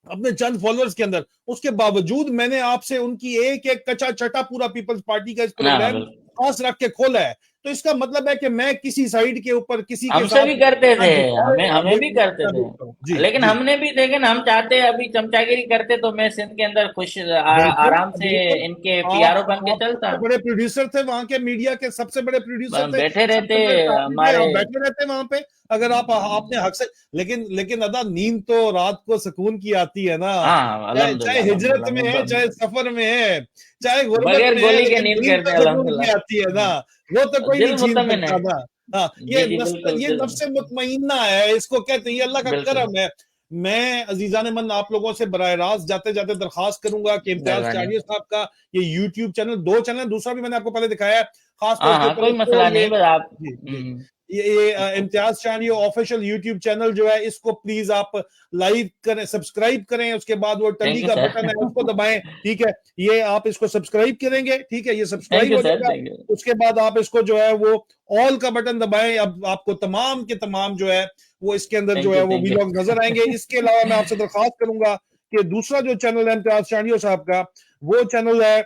अपने चंद फॉलोअर्स के अंदर, उसके बावजूद मैंने आपसे उनकी एक एक कच्चा चटा पूरा पीपल्स पार्टी का इस प्रोग्राम खास रख के खोला है। तो इसका मतलब है कि मैं किसी साइड के ऊपर किसी के हमसे साथ। भी करते हाँ थे, जी, हमें हमें भी करते मैं थे, देखता हूँ। जी लेकिन जी, हमने भी देखे ना, हम चाहते हम चमचागिरी करते तो मैं सिंध के अंदर खुश बिल्कुल आराम से बिल्कुल। इनके आप पीआरओ बन के आप चलता। सबसे बड़े प्रोड्यूसर थे, वहां के मीडिया के सबसे बड़े प्रोड्यूसर थे, बैठे रहते सबसे बड़े साथी थे, हमारे। आप बैठे रहते वहां पे। अगर आप आपने हक से, लेकिन लेकिन अदा नींद तो रात को सुकून की आती है ना। हाँ, चाहे चाहे अल्हम्दुलिल्लाह हिजरत अल्हम्दुलिल्लाह, में है, चाहे सफर में है, चाहे गुर्बत बगैर में है, गोली के लेकिन नींद नींद करते तो हैं सुकून की अल्हम्दुलिल्लाह। आती है ना। वो तो कोई नहीं दिल छीन मुतमिन है। सकता ना। हाँ, जी जी, बिल्कुल ये दिल, नफ्स मुतमइन्ना है, इसको कहते हैं, ये अल्लाह का बिल्कुल। करम है। मैं अजीजान मन आप लोगों से बराह रास्त जाते जाते दरखास्त करूंगा कि इम्तियाज मेहरबानी। चानियो साहब का ये यूट्यूब चैनल, दो चैनल, दूसरा भी मैंने आपको पहले दिखाया है, खासतौर हाँ के हाँ, ऊपर कोई इसको मसला ये। नहीं, बस आप। जी जी, ये इम्तियाज चानियो ऑफिशियल यूट्यूब चैनल जो है, इसको प्लीज आप लाइक करें, सब्सक्राइब करें, उसके बाद वो टली थैंक यू का सर। बटन है उसको दबाएं, ठीक है। ये आप इसको सब्सक्राइब करेंगे, ठीक है, ये थैंक सब्सक्राइब यू हो सर, जाएगा। Thank you. उसके बाद आप इसको जो है वो ऑल का बटन दबाएं, अब आपको तमाम के तमाम जो है वो इसके अंदर जो थैंक है यू, वो थैंक यू। वीलॉग नजर आएंगे। इसके अलावा मैं आपसे दरखास्त करूंगा कि दूसरा जो चैनल है इम्तियाज चानियो साहब का, वो चैनल है,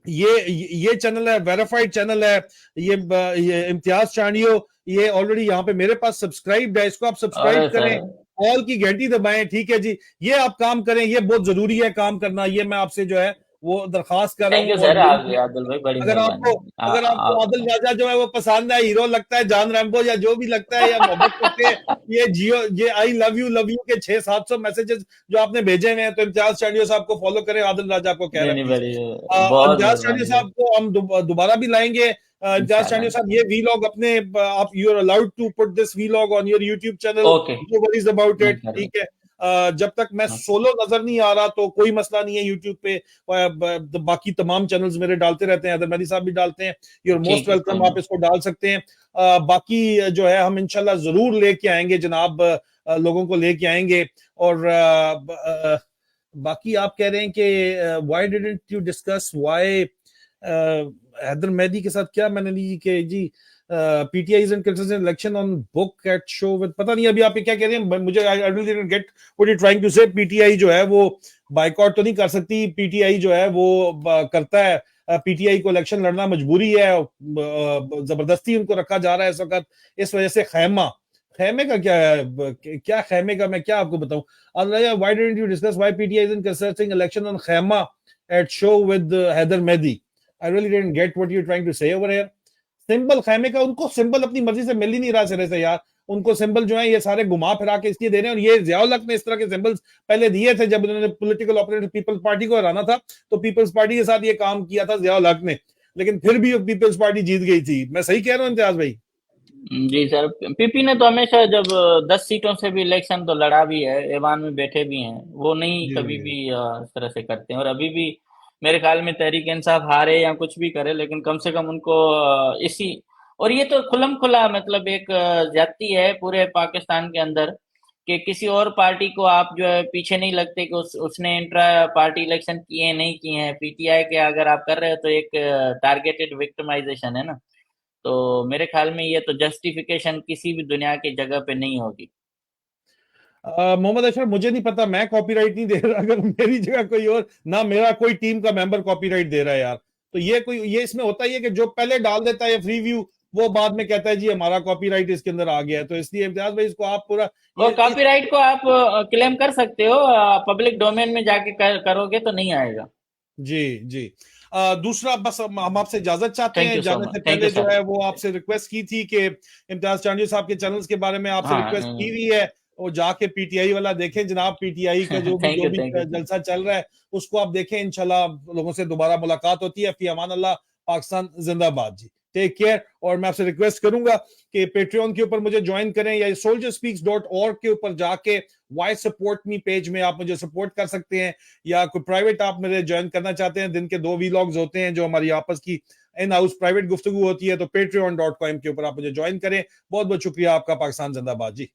ये चैनल है, वेरीफाइड चैनल है। ये इम्तियाज चानियो, ये ऑलरेडी यहाँ पे मेरे पास सब्सक्राइब्ड है, इसको आप सब्सक्राइब अरे करें, सर, ऑल की घंटी दबाएं, ठीक है जी। ये आप काम करें, ये बहुत जरूरी है काम करना, ये मैं आपसे जो है वो दरखास्त कर रहा थैंक हूँ। यू और सर, आप आदिल भाई, बड़ी अगर आपको मेहरबानी। अगर आपको आदिल राजा जो है वो पसंद है, हीरो लगता है, जान रैम्बो या जो भी लगता है, या मोहब्बत करते हैं, ये जियो, ये आई लव यू के 600-700 मैसेजेस जो आपने भेजे हुए हैं, तो इम्तियाज चानियो साहब को फॉलो करें, आदिल राजा को कह रहे नहीं हैं नहीं, प्लीज। बड़ी, बहुत इम्तियाज चानियो मेहरबानी है। साहब को हम दोबारा भी लाएंगे। इम्तियाज चानियो इंशाल्लाह। साहब, ये वीलॉग अपने, आप, you are allowed to put this vlog on your YouTube channel, okay, no worries about मैं इट, कर ठीक है। जब तक मैं सोलो नजर नहीं आ रहा तो कोई मसला नहीं है यूट्यूब पे। बाकी तमाम चैनल्स मेरे डालते रहते हैं, अदर मेहदी साहब भी डालते हैं, यू आर मोस्ट ठीक है, कोई वेलकम, नहीं। आप इसको डाल सकते हैं। बाकी जो है हम इंशाल्लाह जरूर लेके आएंगे जनाब, लोगों को लेके आएंगे। और बाकी आप कह रहे हैं कि why didn't you discuss why Haider Mehdi के साथ क्या मैंने ली कि जी PTI is in election on book at show with, पता नहीं अभी आप ये क्या कह रहे हैं, मुझे I really didn't get what you trying to say. PTI जो है वो बाइकआउट तो नहीं कर सकती, पीटीआई जो है वो करता है, पीटीआई को इलेक्शन लड़ना मजबूरी है, जबरदस्ती उनको रखा जा रहा है इस वक्त, इस वजह से खैमा, खैमे का क्या है, क्या खैमे का मैं क्या आपको बताऊं। Why didn't you discuss why PTI is consulting election on खैमा at show with Haider Mehdi, I really didn't get what you trying to say over here. Symbol खैमे का, उनको सिंबल अपनी मर्जी से मिल ही नहीं रहा सिरे से यार, उनको सिंबल जो है ये सारे घुमा फिरा के इसलिए दे रहे हैं। और ये जियाउल हक ने इस तरह के सिंबल्स पहले दिए थे जब उन्होंने पॉलिटिकल ऑपरेटर पीपल्स पार्टी को हराना था, तो पीपल्स पार्टी के साथ ये काम किया था जियाउल हक ने, लेकिन फिर भी पीपल्स पार्टी जीत गई थी। मैं सही कह रहा हूँ इम्तियाज भाई? जी सर, पीपी ने तो हमेशा जब 10 सीटों से भी इलेक्शन तो लड़ा भी है, ऐवान में बैठे भी हैं, वो नहीं जी कभी भी इस तरह से करते हैं। और अभी भी मेरे ख्याल में तहरीक इंसाफ हारे या कुछ भी करे, लेकिन कम से कम उनको इसी, और ये तो खुलम खुला मतलब एक ज्यादती है पूरे पाकिस्तान के अंदर, कि किसी और पार्टी को आप जो है पीछे नहीं लगते कि उसने इंट्रा पार्टी इलेक्शन किए नहीं किए हैं। पीटीआई के अगर आप कर रहे हो तो एक टारगेटेड विक्टिमाइजेशन है ना। तो मेरे ख्याल में ये तो जस्टिफिकेशन किसी भी दुनिया की जगह पे नहीं होगी। मोहम्मद अशरफ, मुझे नहीं पता, मैं कॉपीराइट नहीं दे रहा, अगर मेरी जगह कोई और, ना मेरा कोई टीम का मेंबर कॉपीराइट दे रहा है यार, तो ये इसमें होता ही है कि जो पहले डाल देता है फ्री व्यू, वो बाद में कहता है जी हमारा कॉपीराइट इसके अंदर आ गया है। तो इसलिए इम्तियाज भाई इसको आप पूरा और ये कॉपीराइट को आप क्लेम कर सकते हो, पब्लिक डोमेन में जाके करोगे तो नहीं आएगा। जी जी। दूसरा, बस हम आपसे इजाजत चाहते थैंक हैं, यू सो जाने मच, से थैंक यू पहले जो सर। है वो आपसे रिक्वेस्ट की थी कि इम्तियाज चांडियो साहब के चैनल्स के बारे में आपसे हाँ, रिक्वेस्ट की हुई है, वो जाके पीटीआई वाला देखें जनाब, पीटीआई का थैंक जो यू, भी थैंक यू। जलसा चल रहा है उसको आप देखें। इंशाल्लाह लोगों से दोबारा मुलाकात होती है। फी अमान अल्लाह, पाकिस्तान जिंदाबाद जी, टेक केयर। और मैं आपसे रिक्वेस्ट करूंगा कि पेट्रियन के ऊपर मुझे ज्वाइन करें, या soldierspeaks.org के ऊपर जाके वाई सपोर्ट मी पेज में आप मुझे सपोर्ट कर सकते हैं, या कोई प्राइवेट आप मेरे ज्वाइन करना चाहते हैं, दिन के 2 वीलॉग्स होते हैं जो हमारी आपस की इन हाउस प्राइवेट गुफ्तगू होती है, तो patreon.com के ऊपर आप मुझे ज्वाइन करें। बहुत बहुत शुक्रिया आपका। पाकिस्तान जिंदाबाद जी।